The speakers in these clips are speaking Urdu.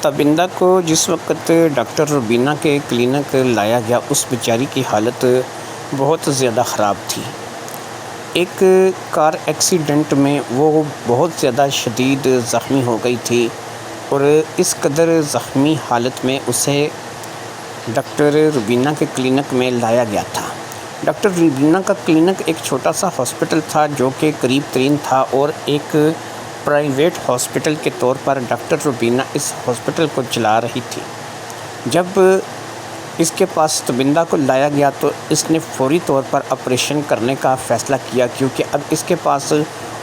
تبندہ کو جس وقت ڈاکٹر ربینہ کے کلینک لایا گیا اس بیچاری کی حالت بہت زیادہ خراب تھی۔ ایک کار ایکسیڈنٹ میں وہ بہت زیادہ شدید زخمی ہو گئی تھی اور اس قدر زخمی حالت میں اسے ڈاکٹر ربینہ کے کلینک میں لایا گیا تھا۔ ڈاکٹر ربینہ کا کلینک ایک چھوٹا سا ہاسپٹل تھا جو کہ قریب ترین تھا اور ایک پرائیویٹ ہاسپٹل کے طور پر ڈاکٹر ربینہ اس ہاسپٹل کو چلا رہی تھی۔ جب اس کے پاس تبندہ کو لایا گیا تو اس نے فوری طور پر آپریشن کرنے کا فیصلہ کیا، کیونکہ اب اس کے پاس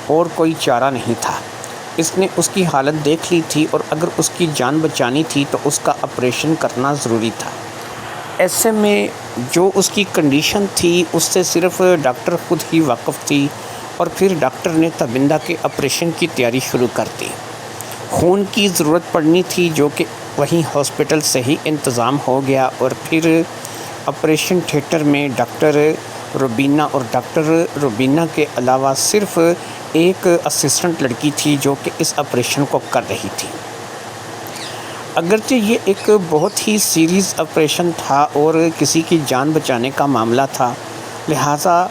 اور کوئی چارہ نہیں تھا۔ اس نے اس کی حالت دیکھ لی تھی اور اگر اس کی جان بچانی تھی تو اس کا آپریشن کرنا ضروری تھا۔ ایسے میں جو اس کی کنڈیشن تھی اس سے صرف ڈاکٹر خود ہی واقف تھی، اور پھر ڈاکٹر نے تبندہ کے آپریشن کی تیاری شروع کر دی۔ خون کی ضرورت پڑنی تھی جو کہ وہیں ہاسپٹل سے ہی انتظام ہو گیا، اور پھر آپریشن تھیٹر میں ڈاکٹر ربینہ اور ڈاکٹر ربینہ کے علاوہ صرف ایک اسسٹنٹ لڑکی تھی جو کہ اس آپریشن کو کر رہی تھی۔ اگرچہ یہ ایک بہت ہی سیریس آپریشن تھا اور کسی کی جان بچانے کا معاملہ تھا، لہٰذا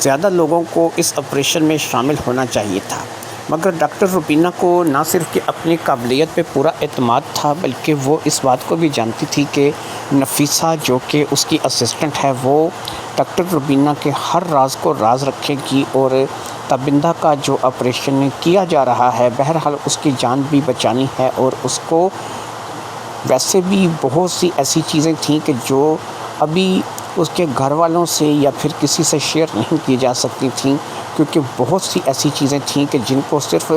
زیادہ لوگوں کو اس آپریشن میں شامل ہونا چاہیے تھا، مگر ڈاکٹر ربینہ کو نہ صرف کہ اپنی قابلیت پہ پورا اعتماد تھا بلکہ وہ اس بات کو بھی جانتی تھی کہ نفیسہ جو کہ اس کی اسسٹنٹ ہے وہ ڈاکٹر ربینہ کے ہر راز کو راز رکھے گی، اور تبندہ کا جو آپریشن کیا جا رہا ہے بہرحال اس کی جان بھی بچانی ہے، اور اس کو ویسے بھی بہت سی ایسی چیزیں تھیں کہ جو ابھی اس کے گھر والوں سے یا پھر کسی سے شیئر نہیں کی جا سکتی تھیں، کیونکہ بہت سی ایسی چیزیں تھیں کہ جن کو صرف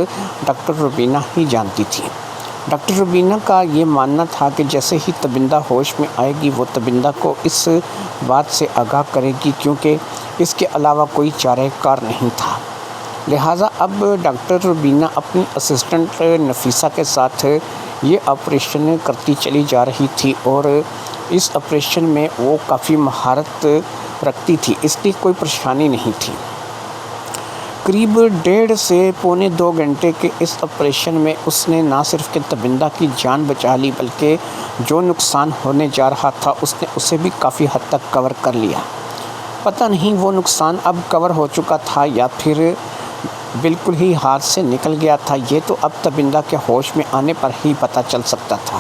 ڈاکٹر ربینہ ہی جانتی تھی۔ ڈاکٹر ربینہ کا یہ ماننا تھا کہ جیسے ہی تبندہ ہوش میں آئے گی وہ تبندہ کو اس بات سے آگاہ کرے گی، کیونکہ اس کے علاوہ کوئی چارہ کار نہیں تھا۔ لہٰذا اب ڈاکٹر ربینہ اپنی اسسٹنٹ نفیسہ کے ساتھ یہ آپریشن کرتی چلی جا رہی تھی، اور اس آپریشن میں وہ کافی مہارت رکھتی تھی، اس لیے کوئی پریشانی نہیں تھی۔ قریب 1.5 سے پونے 2 گھنٹے کے اس آپریشن میں اس نے نہ صرف کہ تبندہ کی جان بچا لی بلکہ جو نقصان ہونے جا رہا تھا اس نے اسے بھی کافی حد تک کور کر لیا۔ پتہ نہیں وہ نقصان اب کور ہو چکا تھا یا پھر بالکل ہی ہاتھ سے نکل گیا تھا، یہ تو اب تبندہ کے ہوش میں آنے پر ہی پتہ چل سکتا تھا۔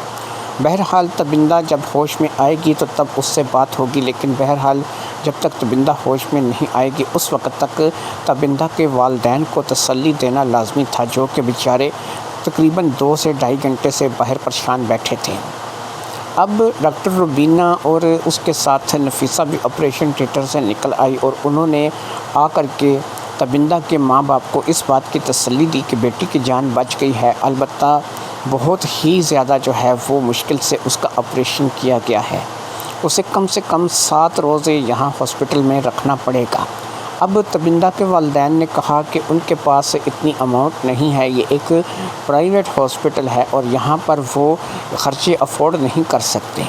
بہرحال تبندہ جب ہوش میں آئے گی تو تب اس سے بات ہوگی، لیکن بہرحال جب تک تبندہ ہوش میں نہیں آئے گی اس وقت تک تبندہ کے والدین کو تسلی دینا لازمی تھا، جو کہ بیچارے تقریباً 2 سے 2.5 گھنٹے سے باہر پریشان بیٹھے تھے۔ اب ڈاکٹر ربینہ اور اس کے ساتھ نفیسہ بھی آپریشن تھیٹر سے نکل آئی، اور انہوں نے آ کر کے تبندہ کے ماں باپ کو اس بات کی تسلی دی کہ بیٹی کی جان بچ گئی ہے، البتہ بہت ہی زیادہ جو ہے وہ مشکل سے اس کا آپریشن کیا گیا ہے، اسے کم سے کم 7 روزے یہاں ہاسپٹل میں رکھنا پڑے گا۔ اب تبندہ کے والدین نے کہا کہ ان کے پاس اتنی اماؤنٹ نہیں ہے، یہ ایک پرائیویٹ ہاسپٹل ہے اور یہاں پر وہ خرچے افورڈ نہیں کر سکتے۔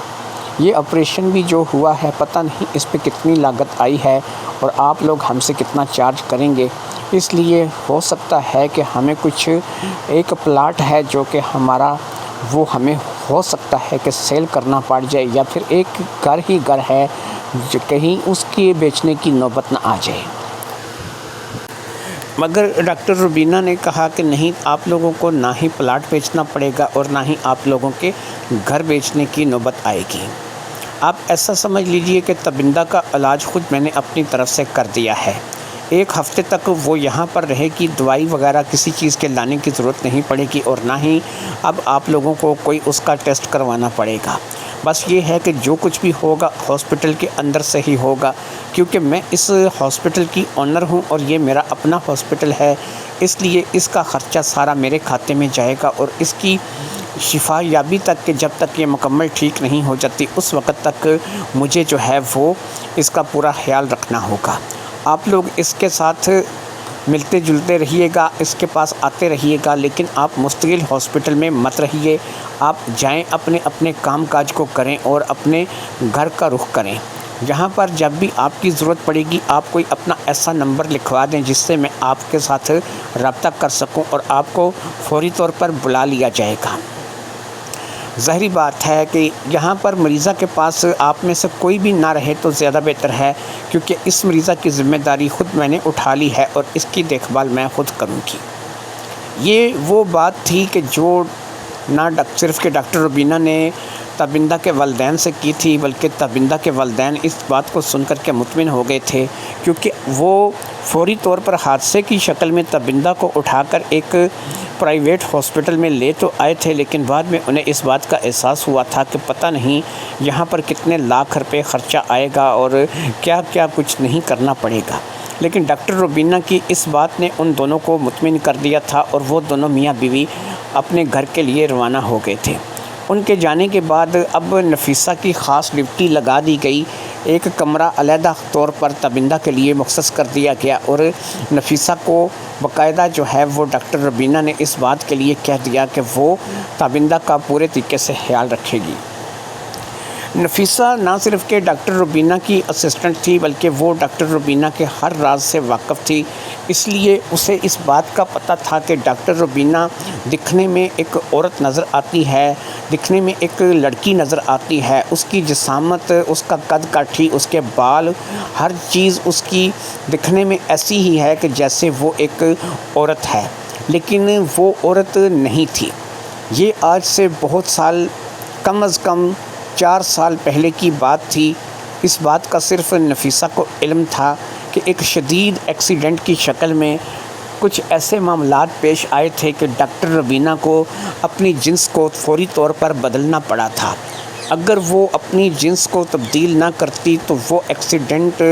یہ آپریشن بھی جو ہوا ہے پتہ نہیں اس پہ کتنی لاگت آئی ہے اور آپ لوگ ہم سے کتنا چارج کریں گے، اس لیے ہو سکتا ہے کہ ہمیں کچھ ایک پلاٹ ہے جو کہ ہمارا وہ ہمیں ہو سکتا ہے کہ سیل کرنا پڑ جائے، یا پھر ایک گھر ہے جو کہیں اس کی بیچنے کی نوبت نہ آ جائے۔ مگر ڈاکٹر ربینہ نے کہا کہ نہیں، آپ لوگوں کو نہ ہی پلاٹ بیچنا پڑے گا اور نہ ہی آپ لوگوں کے گھر بیچنے کی نوبت آئے گی۔ آپ ایسا سمجھ لیجئے کہ تبندہ کا علاج خود میں نے اپنی طرف سے کر دیا ہے، 1 ہفتے تک وہ یہاں پر رہے گی، دوائی وغیرہ کسی چیز کے لانے کی ضرورت نہیں پڑے گی، اور نہ ہی اب آپ لوگوں کو کوئی اس کا ٹیسٹ کروانا پڑے گا۔ بس یہ ہے کہ جو کچھ بھی ہوگا ہاسپٹل کے اندر سے ہی ہوگا، کیونکہ میں اس ہاسپٹل کی آنر ہوں اور یہ میرا اپنا ہاسپٹل ہے، اس لیے اس کا خرچہ سارا میرے کھاتے میں جائے گا، اور اس کی شفا یابی تک کہ جب تک یہ مکمل ٹھیک نہیں ہو جاتی اس وقت تک مجھے جو ہے وہ اس کا پورا خیال رکھنا ہوگا۔ آپ لوگ اس کے ساتھ ملتے جلتے رہیے گا، اس کے پاس آتے رہیے گا، لیکن آپ مستقل ہاسپٹل میں مت رہیے، آپ جائیں اپنے اپنے کام کاج کو کریں اور اپنے گھر کا رخ کریں۔ جہاں پر جب بھی آپ کی ضرورت پڑے گی آپ کوئی اپنا ایسا نمبر لکھوا دیں جس سے میں آپ کے ساتھ رابطہ کر سکوں اور آپ کو فوری طور پر بلا لیا جائے گا۔ ظاہری بات ہے کہ یہاں پر مریضہ کے پاس آپ میں سے کوئی بھی نہ رہے تو زیادہ بہتر ہے، کیونکہ اس مریضہ کی ذمہ داری خود میں نے اٹھا لی ہے اور اس کی دیکھ بھال میں خود کروں گی۔ یہ وہ بات تھی کہ جو نہ صرف کہ ڈاکٹر روبینہ نے تابندہ کے والدین سے کی تھی، بلکہ تابندہ کے والدین اس بات کو سن کر کے مطمئن ہو گئے تھے، کیونکہ وہ فوری طور پر حادثے کی شکل میں تابندہ کو اٹھا کر ایک پرائیویٹ ہاسپٹل میں لے تو آئے تھے، لیکن بعد میں انہیں اس بات کا احساس ہوا تھا کہ پتہ نہیں یہاں پر کتنے لاکھ روپے خرچہ آئے گا اور کیا کیا کچھ نہیں کرنا پڑے گا۔ لیکن ڈاکٹر روبینہ کی اس بات نے ان دونوں کو مطمئن کر دیا تھا اور وہ دونوں میاں بیوی اپنے گھر کے لیے روانہ ہو گئے تھے۔ ان کے جانے کے بعد اب نفیسہ کی خاص ڈیوٹی لگا دی گئی، ایک کمرہ علیحدہ طور پر تابندہ کے لیے مختص کر دیا گیا اور نفیسہ کو باقاعدہ جو ہے وہ ڈاکٹر روبینہ نے اس بات کے لیے کہہ دیا کہ وہ تابندہ کا پورے طریقے سے خیال رکھے گی۔ نفیسہ نہ صرف کہ ڈاکٹر روبینہ کی اسسٹنٹ تھی، بلکہ وہ ڈاکٹر روبینہ کے ہر راز سے واقف تھی، اس لیے اسے اس بات کا پتہ تھا کہ ڈاکٹر روبینہ دکھنے میں ایک عورت نظر آتی ہے، دکھنے میں ایک لڑکی نظر آتی ہے، اس کی جسامت، اس کا قد کاٹھی، اس کے بال، ہر چیز اس کی دکھنے میں ایسی ہی ہے کہ جیسے وہ ایک عورت ہے، لیکن وہ عورت نہیں تھی۔ یہ آج سے بہت سال، کم از کم 4 سال پہلے کی بات تھی۔ اس بات کا صرف نفیسہ کو علم تھا کہ ایک شدید ایکسیڈنٹ کی شکل میں کچھ ایسے معاملات پیش آئے تھے کہ ڈاکٹر روبینہ کو اپنی جنس کو فوری طور پر بدلنا پڑا تھا۔ اگر وہ اپنی جنس کو تبدیل نہ کرتی تو وہ ایکسیڈنٹ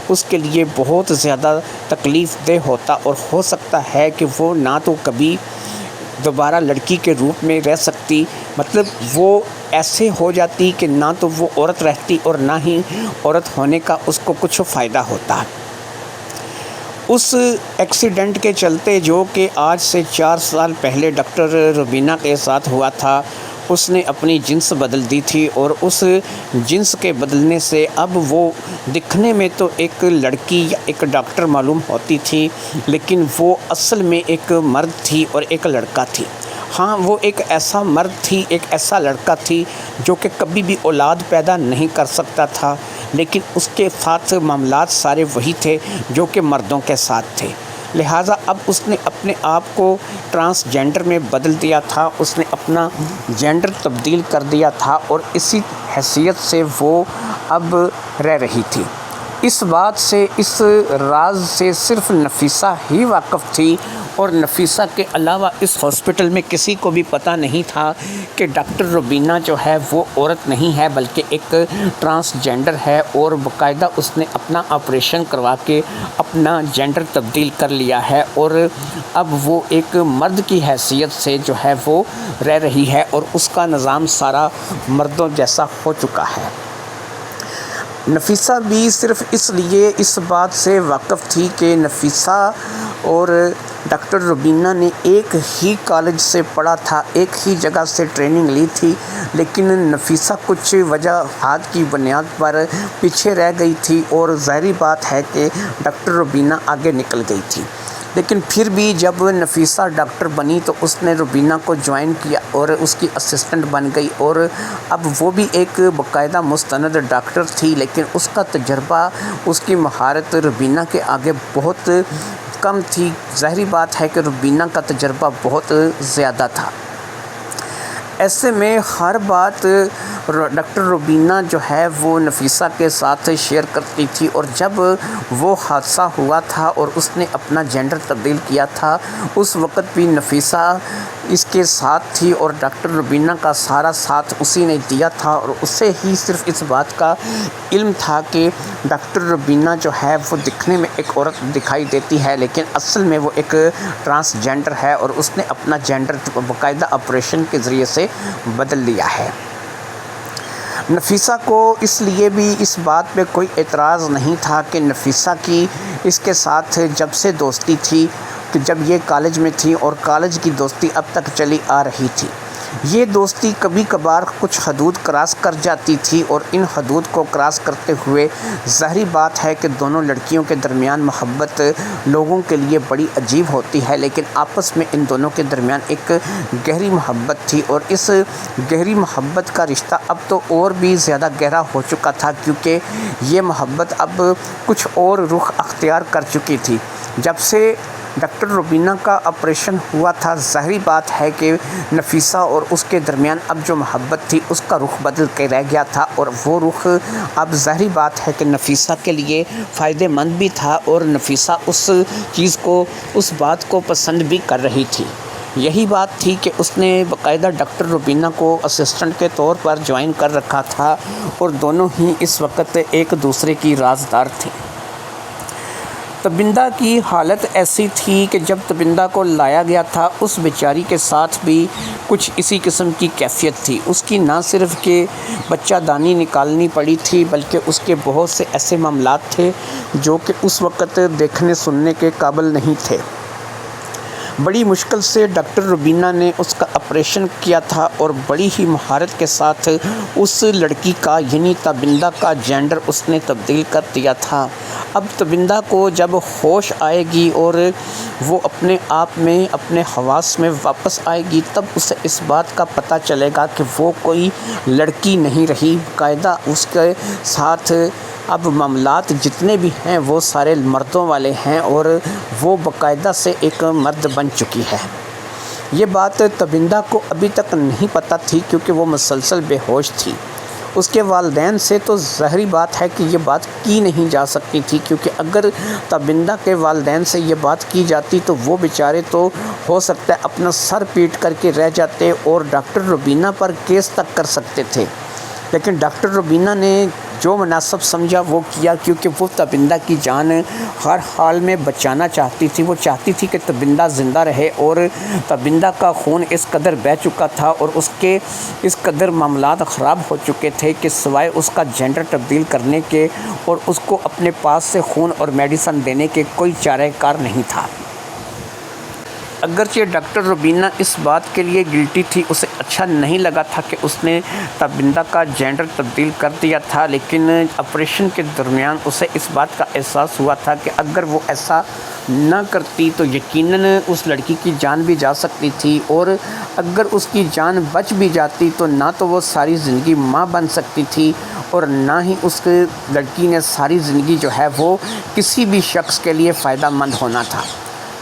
اس کے لیے بہت زیادہ تکلیف دہ ہوتا اور ہو سکتا ہے کہ وہ نہ تو کبھی دوبارہ لڑکی کے روپ میں رہ سکتی، مطلب وہ ایسے ہو جاتی کہ نہ تو وہ عورت رہتی اور نہ ہی عورت ہونے کا اس کو کچھ فائدہ ہوتا۔ اس ایکسیڈنٹ کے چلتے جو کہ آج سے 4 سال پہلے ڈاکٹر روبینہ کے ساتھ ہوا تھا، اس نے اپنی جنس بدل دی تھی اور اس جنس کے بدلنے سے اب وہ دکھنے میں تو ایک لڑکی یا ایک ڈاکٹر معلوم ہوتی تھی، لیکن وہ اصل میں ایک مرد تھی اور ایک لڑکا تھی۔ ہاں، وہ ایک ایسا مرد تھی، ایک ایسا لڑکا تھی جو کہ کبھی بھی اولاد پیدا نہیں کر سکتا تھا، لیکن اس کے ساتھ معاملات سارے وہی تھے جو کہ مردوں کے ساتھ تھے۔ لہٰذا اب اس نے اپنے آپ کو ٹرانسجینڈر میں بدل دیا تھا، اس نے اپنا جینڈر تبدیل کر دیا تھا اور اسی حیثیت سے وہ اب رہ رہی تھی۔ اس بات سے، اس راز سے صرف نفیسہ ہی واقف تھی اور نفیسہ کے علاوہ اس ہاسپٹل میں کسی کو بھی پتہ نہیں تھا کہ ڈاکٹر روبینہ جو ہے وہ عورت نہیں ہے بلکہ ایک ٹرانسجینڈر ہے، اور باقاعدہ اس نے اپنا آپریشن کروا کے اپنا جینڈر تبدیل کر لیا ہے اور اب وہ ایک مرد کی حیثیت سے جو ہے وہ رہ رہی ہے اور اس کا نظام سارا مردوں جیسا ہو چکا ہے۔ نفیسہ بھی صرف اس لیے اس بات سے واقف تھی کہ نفیسہ اور ڈاکٹر روبینہ نے ایک ہی کالج سے پڑھا تھا، ایک ہی جگہ سے ٹریننگ لی تھی، لیکن نفیسہ کچھ وجوہات کی بنیاد پر پیچھے رہ گئی تھی اور ظاہری بات ہے کہ ڈاکٹر روبینہ آگے نکل گئی تھی۔ لیکن پھر بھی جب نفیسہ ڈاکٹر بنی تو اس نے روبینہ کو جوائن کیا اور اس کی اسسٹنٹ بن گئی، اور اب وہ بھی ایک باقاعدہ مستند ڈاکٹر تھی، لیکن اس کا تجربہ، اس کی مہارت روبینہ کے آگے بہت کم تھی۔ ظاہری بات ہے کہ روبینہ کا تجربہ بہت زیادہ تھا۔ ایسے میں ہر بات ڈاکٹر روبینہ جو ہے وہ نفیسہ کے ساتھ شیئر کرتی تھی، اور جب وہ حادثہ ہوا تھا اور اس نے اپنا جینڈر تبدیل کیا تھا، اس وقت بھی نفیسہ اس کے ساتھ تھی اور ڈاکٹر روبینہ کا سارا ساتھ اسی نے دیا تھا، اور اسے ہی صرف اس بات کا علم تھا کہ ڈاکٹر روبینہ جو ہے وہ دکھنے میں ایک عورت دکھائی دیتی ہے، لیکن اصل میں وہ ایک ٹرانسجینڈر ہے اور اس نے اپنا جینڈر باقاعدہ آپریشن کے ذریعے سے بدل لیا ہے۔ نفیسہ کو اس لیے بھی اس بات پہ کوئی اعتراض نہیں تھا کہ نفیسہ کی اس کے ساتھ جب سے دوستی تھی کہ جب یہ کالج میں تھی، اور کالج کی دوستی اب تک چلی آ رہی تھی، یہ دوستی کبھی کبھار کچھ حدود کراس کر جاتی تھی اور ان حدود کو کراس کرتے ہوئے ظاہری بات ہے کہ دونوں لڑکیوں کے درمیان محبت لوگوں کے لیے بڑی عجیب ہوتی ہے، لیکن آپس میں ان دونوں کے درمیان ایک گہری محبت تھی، اور اس گہری محبت کا رشتہ اب تو اور بھی زیادہ گہرا ہو چکا تھا، کیونکہ یہ محبت اب کچھ اور رخ اختیار کر چکی تھی۔ جب سے ڈاکٹر روبینہ کا آپریشن ہوا تھا، ظاہری بات ہے کہ نفیسہ اور اس کے درمیان اب جو محبت تھی اس کا رخ بدل کے رہ گیا تھا، اور وہ رخ اب ظاہری بات ہے کہ نفیسہ کے لیے فائدہ مند بھی تھا، اور نفیسہ اس چیز کو، اس بات کو پسند بھی کر رہی تھی۔ یہی بات تھی کہ اس نے باقاعدہ ڈاکٹر روبینہ کو اسسٹنٹ کے طور پر جوائن کر رکھا تھا، اور دونوں ہی اس وقت ایک دوسرے کی رازدار تھے۔ تبندہ کی حالت ایسی تھی کہ جب تبندہ کو لایا گیا تھا اس بیچاری کے ساتھ بھی کچھ اسی قسم کی کیفیت تھی۔ اس کی نہ صرف کہ بچہ دانی نکالنی پڑی تھی، بلکہ اس کے بہت سے ایسے معاملات تھے جو کہ اس وقت دیکھنے سننے کے قابل نہیں تھے۔ بڑی مشکل سے ڈاکٹر روبینہ نے اس کا آپریشن کیا تھا، اور بڑی ہی مہارت کے ساتھ اس لڑکی کا یعنی تبندہ کا جینڈر اس نے تبدیل کر دیا تھا۔ اب تبندہ کو جب ہوش آئے گی اور وہ اپنے آپ میں، اپنے حواس میں واپس آئے گی، تب اسے اس بات کا پتہ چلے گا کہ وہ کوئی لڑکی نہیں رہی، باقاعدہ اس کے ساتھ اب معاملات جتنے بھی ہیں وہ سارے مردوں والے ہیں، اور وہ باقاعدہ سے ایک مرد بن چکی ہے۔ یہ بات تبندہ کو ابھی تک نہیں پتہ تھی، کیونکہ وہ مسلسل بے ہوش تھی۔ اس کے والدین سے تو ظاہری بات ہے کہ یہ بات کی نہیں جا سکتی تھی، کیونکہ اگر تبندہ کے والدین سے یہ بات کی جاتی تو وہ بیچارے تو ہو سکتا ہے اپنا سر پیٹ کر کے رہ جاتے اور ڈاکٹر روبینہ پر کیس تک کر سکتے تھے، لیکن ڈاکٹر روبینہ نے جو مناسب سمجھا وہ کیا، کیونکہ وہ تبندہ کی جان ہر حال میں بچانا چاہتی تھی۔ وہ چاہتی تھی کہ تبندہ زندہ رہے، اور تبندہ کا خون اس قدر بہہ چکا تھا اور اس کے اس قدر معاملات خراب ہو چکے تھے کہ سوائے اس کا جینڈر تبدیل کرنے کے اور اس کو اپنے پاس سے خون اور میڈیسن دینے کے کوئی چارہ کار نہیں تھا۔ اگرچہ ڈاکٹر روبینہ اس بات کے لیے گلٹی تھی، اسے اچھا نہیں لگا تھا کہ اس نے تبندہ کا جینڈر تبدیل کر دیا تھا، لیکن آپریشن کے درمیان اسے اس بات کا احساس ہوا تھا کہ اگر وہ ایسا نہ کرتی تو یقیناً اس لڑکی کی جان بھی جا سکتی تھی، اور اگر اس کی جان بچ بھی جاتی تو نہ تو وہ ساری زندگی ماں بن سکتی تھی، اور نہ ہی اس لڑکی نے ساری زندگی جو ہے وہ کسی بھی شخص کے لیے فائدہ مند ہونا تھا۔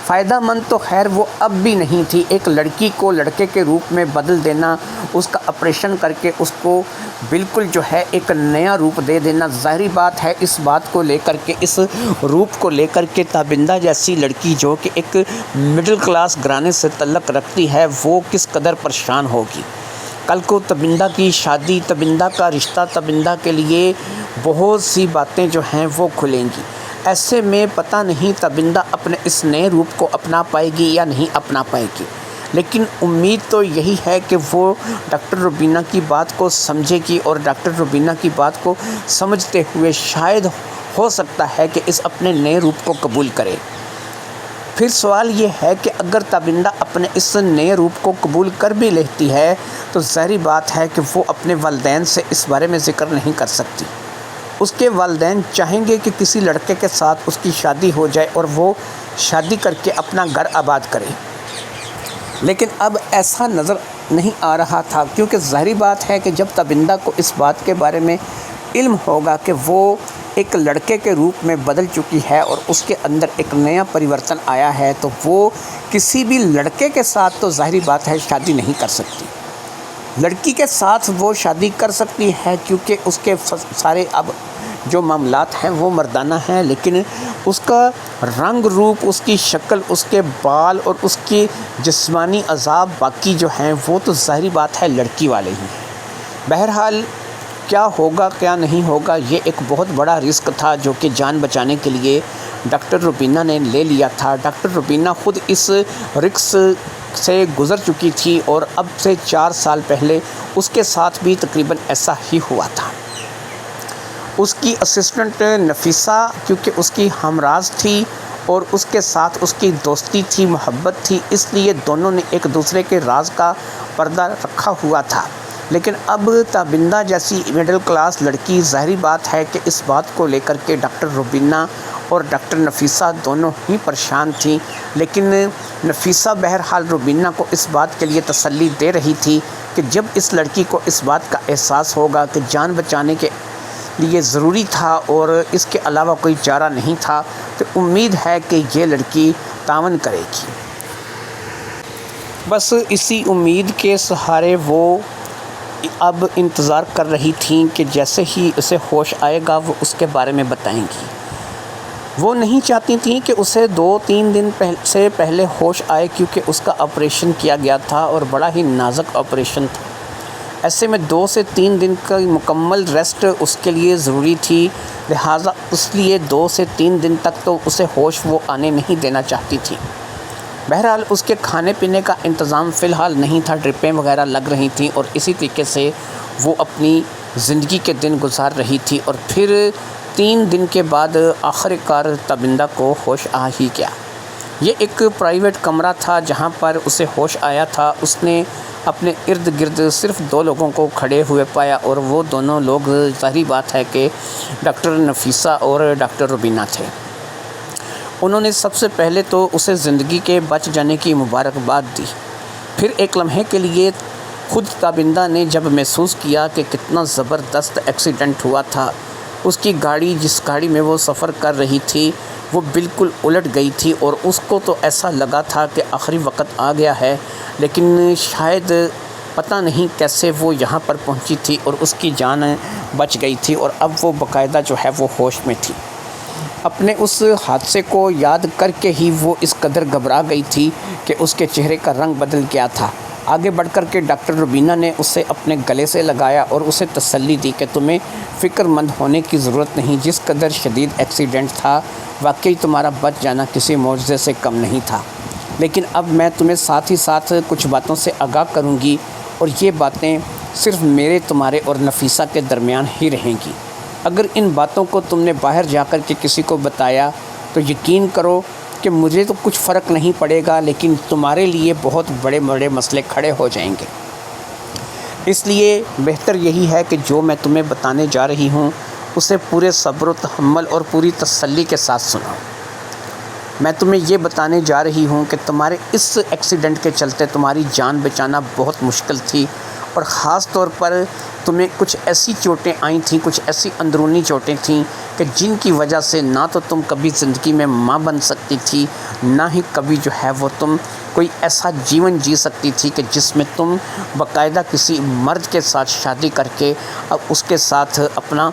فائدہ مند تو خیر وہ اب بھی نہیں تھی۔ ایک لڑکی کو لڑکے کے روپ میں بدل دینا، اس کا آپریشن کر کے اس کو بالکل جو ہے ایک نیا روپ دے دینا، ظاہری بات ہے اس بات کو لے کر کے، اس روپ کو لے کر کے تبندہ جیسی لڑکی جو کہ ایک مڈل کلاس گھرانے سے تعلق رکھتی ہے، وہ کس قدر پریشان ہوگی۔ کل کو تبندہ کی شادی، تبندہ کا رشتہ، تبندہ کے لیے بہت سی باتیں جو ہیں وہ کھلیں گی۔ ایسے میں پتہ نہیں تبندہ اپنے اس نئے روپ کو اپنا پائے گی یا نہیں اپنا پائے گی، لیکن امید تو یہی ہے کہ وہ ڈاکٹر روبینہ کی بات کو سمجھے گی، اور ڈاکٹر روبینہ کی بات کو سمجھتے ہوئے شاید ہو سکتا ہے کہ اس اپنے نئے روپ کو قبول کرے۔ پھر سوال یہ ہے کہ اگر تبندہ اپنے اس نئے روپ کو قبول کر بھی لیتی ہے تو ظاہری بات ہے کہ وہ اپنے والدین سے اس بارے میں ذکر نہیں کر سکتی۔ اس کے والدین چاہیں گے کہ کسی لڑکے کے ساتھ اس کی شادی ہو جائے اور وہ شادی کر کے اپنا گھر آباد کرے، لیکن اب ایسا نظر نہیں آ رہا تھا، کیونکہ ظاہری بات ہے کہ جب تبندہ کو اس بات کے بارے میں علم ہوگا کہ وہ ایک لڑکے کے روپ میں بدل چکی ہے اور اس کے اندر ایک نیا پریورتن آیا ہے، تو وہ کسی بھی لڑکے کے ساتھ تو ظاہری بات ہے شادی نہیں کر سکتی۔ لڑکی کے ساتھ وہ شادی کر سکتی ہے کیونکہ اس کے سارے اب جو معاملات ہیں وہ مردانہ ہیں، لیکن اس کا رنگ روپ، اس کی شکل، اس کے بال اور اس کی جسمانی اعضاء باقی جو ہیں وہ تو ظاہری بات ہے لڑکی والے ہی ہیں۔ بہرحال کیا ہوگا کیا نہیں ہوگا یہ ایک بہت بڑا رسک تھا جو کہ جان بچانے کے لیے ڈاکٹر روبینہ نے لے لیا تھا۔ ڈاکٹر روبینہ خود اس رسک سے گزر چکی تھی اور اب سے 4 سال پہلے اس کے ساتھ بھی تقریباً ایسا ہی ہوا تھا۔ اس کی اسسٹنٹ نفیسہ کیونکہ اس کی ہمراز تھی اور اس کے ساتھ اس کی دوستی تھی، محبت تھی، اس لیے دونوں نے ایک دوسرے کے راز کا پردہ رکھا ہوا تھا، لیکن اب تابندہ جیسی مڈل کلاس لڑکی، ظاہری بات ہے کہ اس بات کو لے کر کے ڈاکٹر روبینہ اور ڈاکٹر نفیسہ دونوں ہی پریشان تھیں، لیکن نفیسہ بہرحال روبینہ کو اس بات کے لیے تسلی دے رہی تھی کہ جب اس لڑکی کو اس بات کا احساس ہوگا کہ جان بچانے کے لیے ضروری تھا اور اس کے علاوہ کوئی چارہ نہیں تھا، تو امید ہے کہ یہ لڑکی تعاون کرے گی۔ بس اسی امید کے سہارے وہ اب انتظار کر رہی تھیں کہ جیسے ہی اسے ہوش آئے گا وہ اس کے بارے میں بتائیں گی۔ وہ نہیں چاہتی تھیں کہ اسے 2-3 دن سے پہلے ہوش آئے، کیونکہ اس کا آپریشن کیا گیا تھا اور بڑا ہی نازک آپریشن تھا۔ ایسے میں 2 سے 3 دن کا مکمل ریسٹ اس کے لیے ضروری تھی، لہٰذا اس لیے 2 سے 3 دن تک تو اسے ہوش وہ آنے نہیں دینا چاہتی تھی۔ بہرحال اس کے کھانے پینے کا انتظام فی الحال نہیں تھا، ڈرپیں وغیرہ لگ رہی تھیں اور اسی طریقے سے وہ اپنی زندگی کے دن گزار رہی تھی، اور پھر 3 دن کے بعد آخر کار تابندہ کو ہوش آ ہی گیا۔ یہ ایک پرائیویٹ کمرہ تھا جہاں پر اسے ہوش آیا تھا۔ اس نے اپنے ارد گرد صرف 2 لوگوں کو کھڑے ہوئے پایا، اور وہ دونوں لوگ ظاہری بات ہے کہ ڈاکٹر نفیسہ اور ڈاکٹر روبینہ تھے۔ انہوں نے سب سے پہلے تو اسے زندگی کے بچ جانے کی مبارکباد دی، پھر ایک لمحے کے لیے خود تابندہ نے جب محسوس کیا کہ کتنا زبردست ایکسیڈنٹ ہوا تھا، اس کی گاڑی جس گاڑی میں وہ سفر کر رہی تھی وہ بالکل الٹ گئی تھی، اور اس کو تو ایسا لگا تھا کہ آخری وقت آ گیا ہے، لیکن شاید پتہ نہیں کیسے وہ یہاں پر پہنچی تھی اور اس کی جان بچ گئی تھی، اور اب وہ باقاعدہ جو ہے وہ ہوش میں تھی۔ اپنے اس حادثے کو یاد کر کے ہی وہ اس قدر گھبرا گئی تھی کہ اس کے چہرے کا رنگ بدل گیا تھا۔ آگے بڑھ کر کے ڈاکٹر روبینہ نے اسے اپنے گلے سے لگایا اور اسے تسلی دی کہ تمہیں فکر مند ہونے کی ضرورت نہیں، جس قدر شدید ایکسیڈنٹ تھا واقعی تمہارا بچ جانا کسی معجزے سے کم نہیں تھا، لیکن اب میں تمہیں ساتھ ہی ساتھ کچھ باتوں سے آگاہ کروں گی، اور یہ باتیں صرف میرے، تمہارے اور نفیسہ کے درمیان ہی رہیں گی۔ اگر ان باتوں کو تم نے باہر جا کر کے کسی کو بتایا تو یقین کرو کہ مجھے تو کچھ فرق نہیں پڑے گا، لیکن تمہارے لیے بہت بڑے بڑے مسئلے کھڑے ہو جائیں گے۔ اس لیے بہتر یہی ہے کہ جو میں تمہیں بتانے جا رہی ہوں اسے پورے صبر و تحمل اور پوری تسلی کے ساتھ سنو۔ میں تمہیں یہ بتانے جا رہی ہوں کہ تمہارے اس ایکسیڈنٹ کے چلتے تمہاری جان بچانا بہت مشکل تھی، اور خاص طور پر تمہیں کچھ ایسی چوٹیں آئی تھیں، کچھ ایسی اندرونی چوٹیں تھیں کہ جن کی وجہ سے نہ تو تم کبھی زندگی میں ماں بن سکتی تھی، نہ ہی کبھی جو ہے وہ تم کوئی ایسا جیون جی سکتی تھی کہ جس میں تم باقاعدہ کسی مرد کے ساتھ شادی کر کے اب اس کے ساتھ اپنا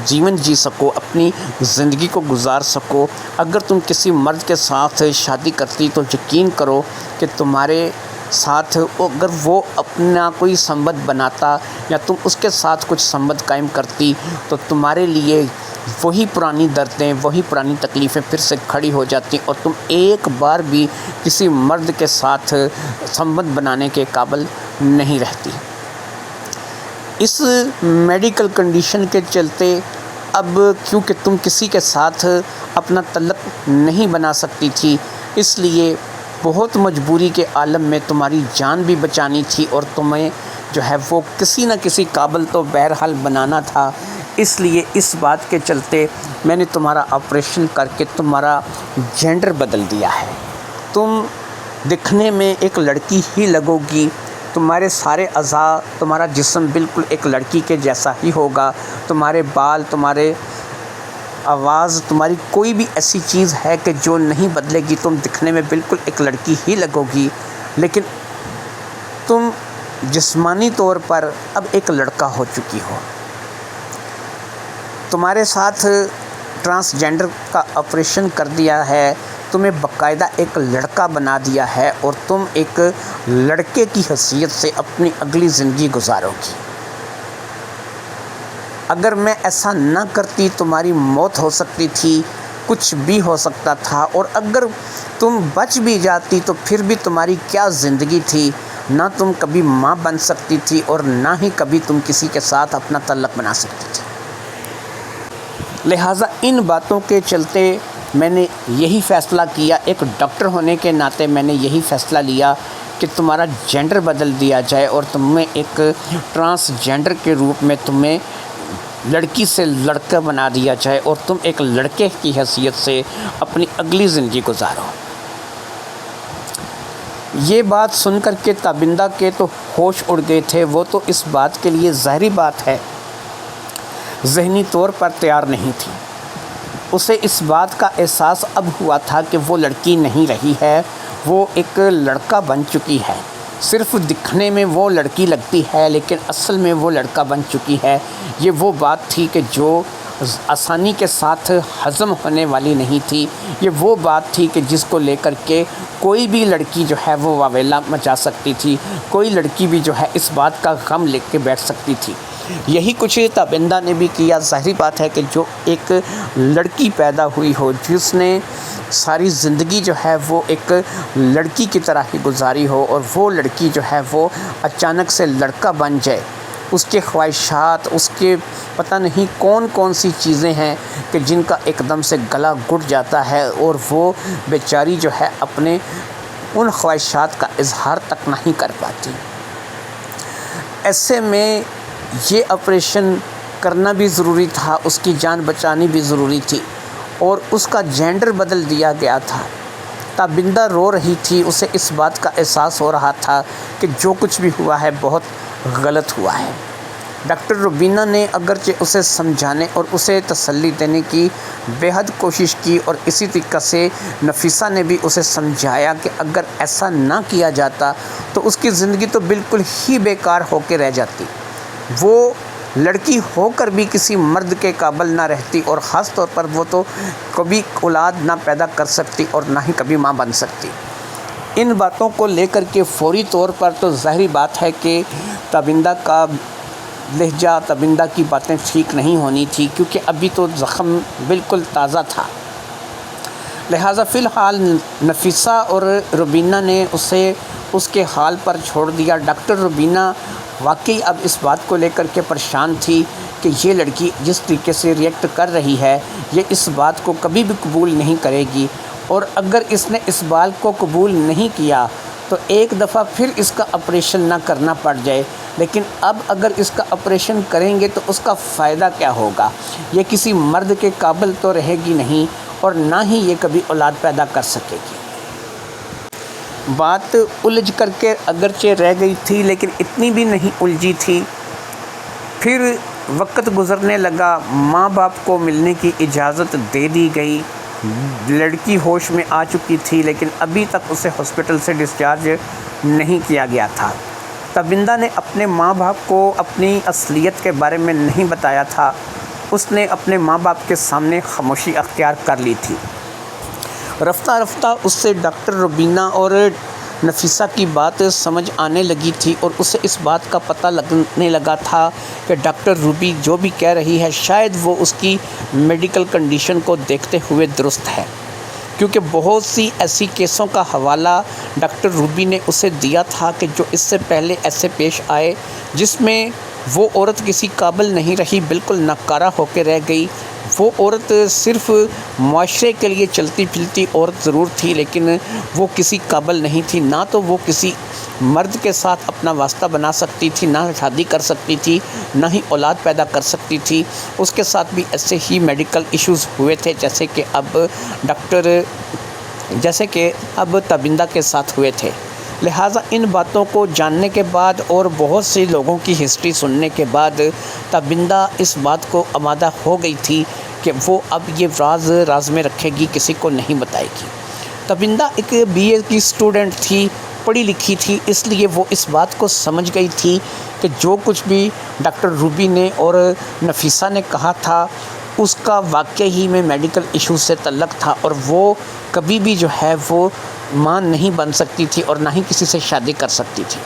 جیون جی سکو، اپنی زندگی کو گزار سکو۔ اگر تم کسی مرد کے ساتھ شادی کرتی تو یقین کرو کہ تمہارے ساتھ اگر وہ اپنا کوئی سنبندھ بناتا یا تم اس کے ساتھ کچھ سنبندھ قائم کرتی تو تمہارے لیے وہی پرانی دردیں، وہی پرانی تکلیفیں پھر سے کھڑی ہو جاتی، اور تم ایک بار بھی کسی مرد کے ساتھ سنبندھ بنانے کے قابل نہیں رہتی۔ اس میڈیکل کنڈیشن کے چلتے اب کیونکہ تم کسی کے ساتھ اپنا تعلق نہیں بنا سکتی تھی، اس لیے بہت مجبوری کے عالم میں تمہاری جان بھی بچانی تھی، اور تمہیں جو ہے وہ کسی نہ کسی قابل تو بہرحال بنانا تھا۔ اس لیے اس بات کے چلتے میں نے تمہارا آپریشن کر کے تمہارا جینڈر بدل دیا ہے۔ تم دکھنے میں ایک لڑکی ہی لگو گی، تمہارے سارے اعضاء، تمہارا جسم بالکل ایک لڑکی کے جیسا ہی ہوگا، تمہارے بال، تمہارے آواز، تمہاری کوئی بھی ایسی چیز ہے کہ جو نہیں بدلے گی، تم دکھنے میں بالکل ایک لڑکی ہی لگو گی، لیکن تم جسمانی طور پر اب ایک لڑکا ہو چکی ہو۔ تمہارے ساتھ ٹرانسجینڈر کا آپریشن کر دیا ہے، تمہیں باقاعدہ ایک لڑکا بنا دیا ہے، اور تم ایک لڑکے کی حیثیت سے اپنی اگلی زندگی گزارو گی۔ اگر میں ایسا نہ کرتی تمہاری موت ہو سکتی تھی، کچھ بھی ہو سکتا تھا، اور اگر تم بچ بھی جاتی تو پھر بھی تمہاری کیا زندگی تھی، نہ تم کبھی ماں بن سکتی تھی اور نہ ہی کبھی تم کسی کے ساتھ اپنا تعلق بنا سکتی تھی۔ لہٰذا ان باتوں کے چلتے میں نے یہی فیصلہ کیا، ایک ڈاکٹر ہونے کے ناطے میں نے یہی فیصلہ لیا کہ تمہارا جینڈر بدل دیا جائے اور تمہیں ایک ٹرانسجینڈر کے روپ میں تمہیں لڑکی سے لڑکا بنا دیا جائے اور تم ایک لڑکے کی حیثیت سے اپنی اگلی زندگی گزارو۔ یہ بات سن کر کے تابندہ کے تو ہوش اڑ گئے تھے۔ وہ تو اس بات کے لیے ظاہری بات ہے ذہنی طور پر تیار نہیں تھی۔ اسے اس بات کا احساس اب ہوا تھا کہ وہ لڑکی نہیں رہی ہے، وہ ایک لڑکا بن چکی ہے۔ صرف دکھنے میں وہ لڑکی لگتی ہے لیکن اصل میں وہ لڑکا بن چکی ہے۔ یہ وہ بات تھی کہ جو آسانی کے ساتھ ہضم ہونے والی نہیں تھی۔ یہ وہ بات تھی کہ جس کو لے کر کے کوئی بھی لڑکی جو ہے وہ واویلا مچا سکتی تھی، کوئی لڑکی بھی جو ہے اس بات کا غم لے کے بیٹھ سکتی تھی۔ یہی کچھ تابندہ نے بھی کیا۔ ظاہری بات ہے کہ جو ایک لڑکی پیدا ہوئی ہو، جس نے ساری زندگی جو ہے وہ ایک لڑکی کی طرح ہی گزاری ہو، اور وہ لڑکی جو ہے وہ اچانک سے لڑکا بن جائے، اس کے خواہشات، اس کے پتہ نہیں کون کون سی چیزیں ہیں کہ جن کا ایک دم سے گلا گھٹ جاتا ہے، اور وہ بیچاری جو ہے اپنے ان خواہشات کا اظہار تک نہیں کر پاتی۔ ایسے میں یہ آپریشن کرنا بھی ضروری تھا، اس کی جان بچانی بھی ضروری تھی، اور اس کا جینڈر بدل دیا گیا تھا۔ تابندہ رو رہی تھی، اسے اس بات کا احساس ہو رہا تھا کہ جو کچھ بھی ہوا ہے بہت غلط ہوا ہے۔ ڈاکٹر روبینہ نے اگرچہ اسے سمجھانے اور اسے تسلی دینے کی بے حد کوشش کی، اور اسی طریقے سے نفیسہ نے بھی اسے سمجھایا کہ اگر ایسا نہ کیا جاتا تو اس کی زندگی تو بالکل ہی بیکار ہو کے رہ جاتی، وہ لڑکی ہو کر بھی کسی مرد کے قابل نہ رہتی، اور خاص طور پر وہ تو کبھی اولاد نہ پیدا کر سکتی اور نہ ہی کبھی ماں بن سکتی۔ ان باتوں کو لے کر کے فوری طور پر تو ظاہری بات ہے کہ تابندہ کا لہجہ، تابندہ کی باتیں ٹھیک نہیں ہونی تھی، کیونکہ ابھی تو زخم بالکل تازہ تھا۔ لہٰذا فی الحال نفیسہ اور روبینہ نے اسے اس کے حال پر چھوڑ دیا۔ ڈاکٹر روبینہ واقعی اب اس بات کو لے کر کے پریشان تھی کہ یہ لڑکی جس طریقے سے ریئیکٹ کر رہی ہے، یہ اس بات کو کبھی بھی قبول نہیں کرے گی، اور اگر اس نے اس بات کو قبول نہیں کیا تو ایک دفعہ پھر اس کا آپریشن نہ کرنا پڑ جائے۔ لیکن اب اگر اس کا آپریشن کریں گے تو اس کا فائدہ کیا ہوگا؟ یہ کسی مرد کے قابل تو رہے گی نہیں، اور نہ ہی یہ کبھی اولاد پیدا کر سکے گی۔ بات الجھ کر کے اگرچہ رہ گئی تھی لیکن اتنی بھی نہیں الجھی تھی۔ پھر وقت گزرنے لگا، ماں باپ کو ملنے کی اجازت دے دی گئی۔ لڑکی ہوش میں آ چکی تھی لیکن ابھی تک اسے ہاسپٹل سے ڈسچارج نہیں کیا گیا تھا۔ تابندہ نے اپنے ماں باپ کو اپنی اصلیت کے بارے میں نہیں بتایا تھا، اس نے اپنے ماں باپ کے سامنے خاموشی اختیار کر لی تھی۔ رفتہ رفتہ اس سے ڈاکٹر روبینہ اور نفیسہ کی بات سمجھ آنے لگی تھی، اور اسے اس بات کا پتہ لگنے لگا تھا کہ ڈاکٹر روبی جو بھی کہہ رہی ہے شاید وہ اس کی میڈیکل کنڈیشن کو دیکھتے ہوئے درست ہے، کیونکہ بہت سی ایسی کیسوں کا حوالہ ڈاکٹر روبی نے اسے دیا تھا کہ جو اس سے پہلے ایسے پیش آئے، جس میں وہ عورت کسی قابل نہیں رہی، بالکل ناکارہ ہو کے رہ گئی۔ وہ عورت صرف معاشرے کے لیے چلتی پھرتی عورت ضرور تھی، لیکن وہ کسی قابل نہیں تھی، نہ تو وہ کسی مرد کے ساتھ اپنا واسطہ بنا سکتی تھی، نہ شادی کر سکتی تھی، نہ ہی اولاد پیدا کر سکتی تھی۔ اس کے ساتھ بھی ایسے ہی میڈیکل ایشوز ہوئے تھے جیسے کہ اب تابندہ کے ساتھ ہوئے تھے۔ لہٰذا ان باتوں کو جاننے کے بعد اور بہت سے لوگوں کی ہسٹری سننے کے بعد تابندہ اس بات کو آمادہ ہو گئی تھی کہ وہ اب یہ راز میں رکھے گی، کسی کو نہیں بتائے گی۔ تابندہ ایک BA کی اسٹوڈنٹ تھی، پڑھی لکھی تھی، اس لیے وہ اس بات کو سمجھ گئی تھی کہ جو کچھ بھی ڈاکٹر روبی نے اور نفیسہ نے کہا تھا اس کا واقعی ہی میں میڈیکل ایشو سے تعلق تھا، اور وہ کبھی بھی جو ہے وہ ماں نہیں بن سکتی تھی اور نہ ہی کسی سے شادی کر سکتی تھی۔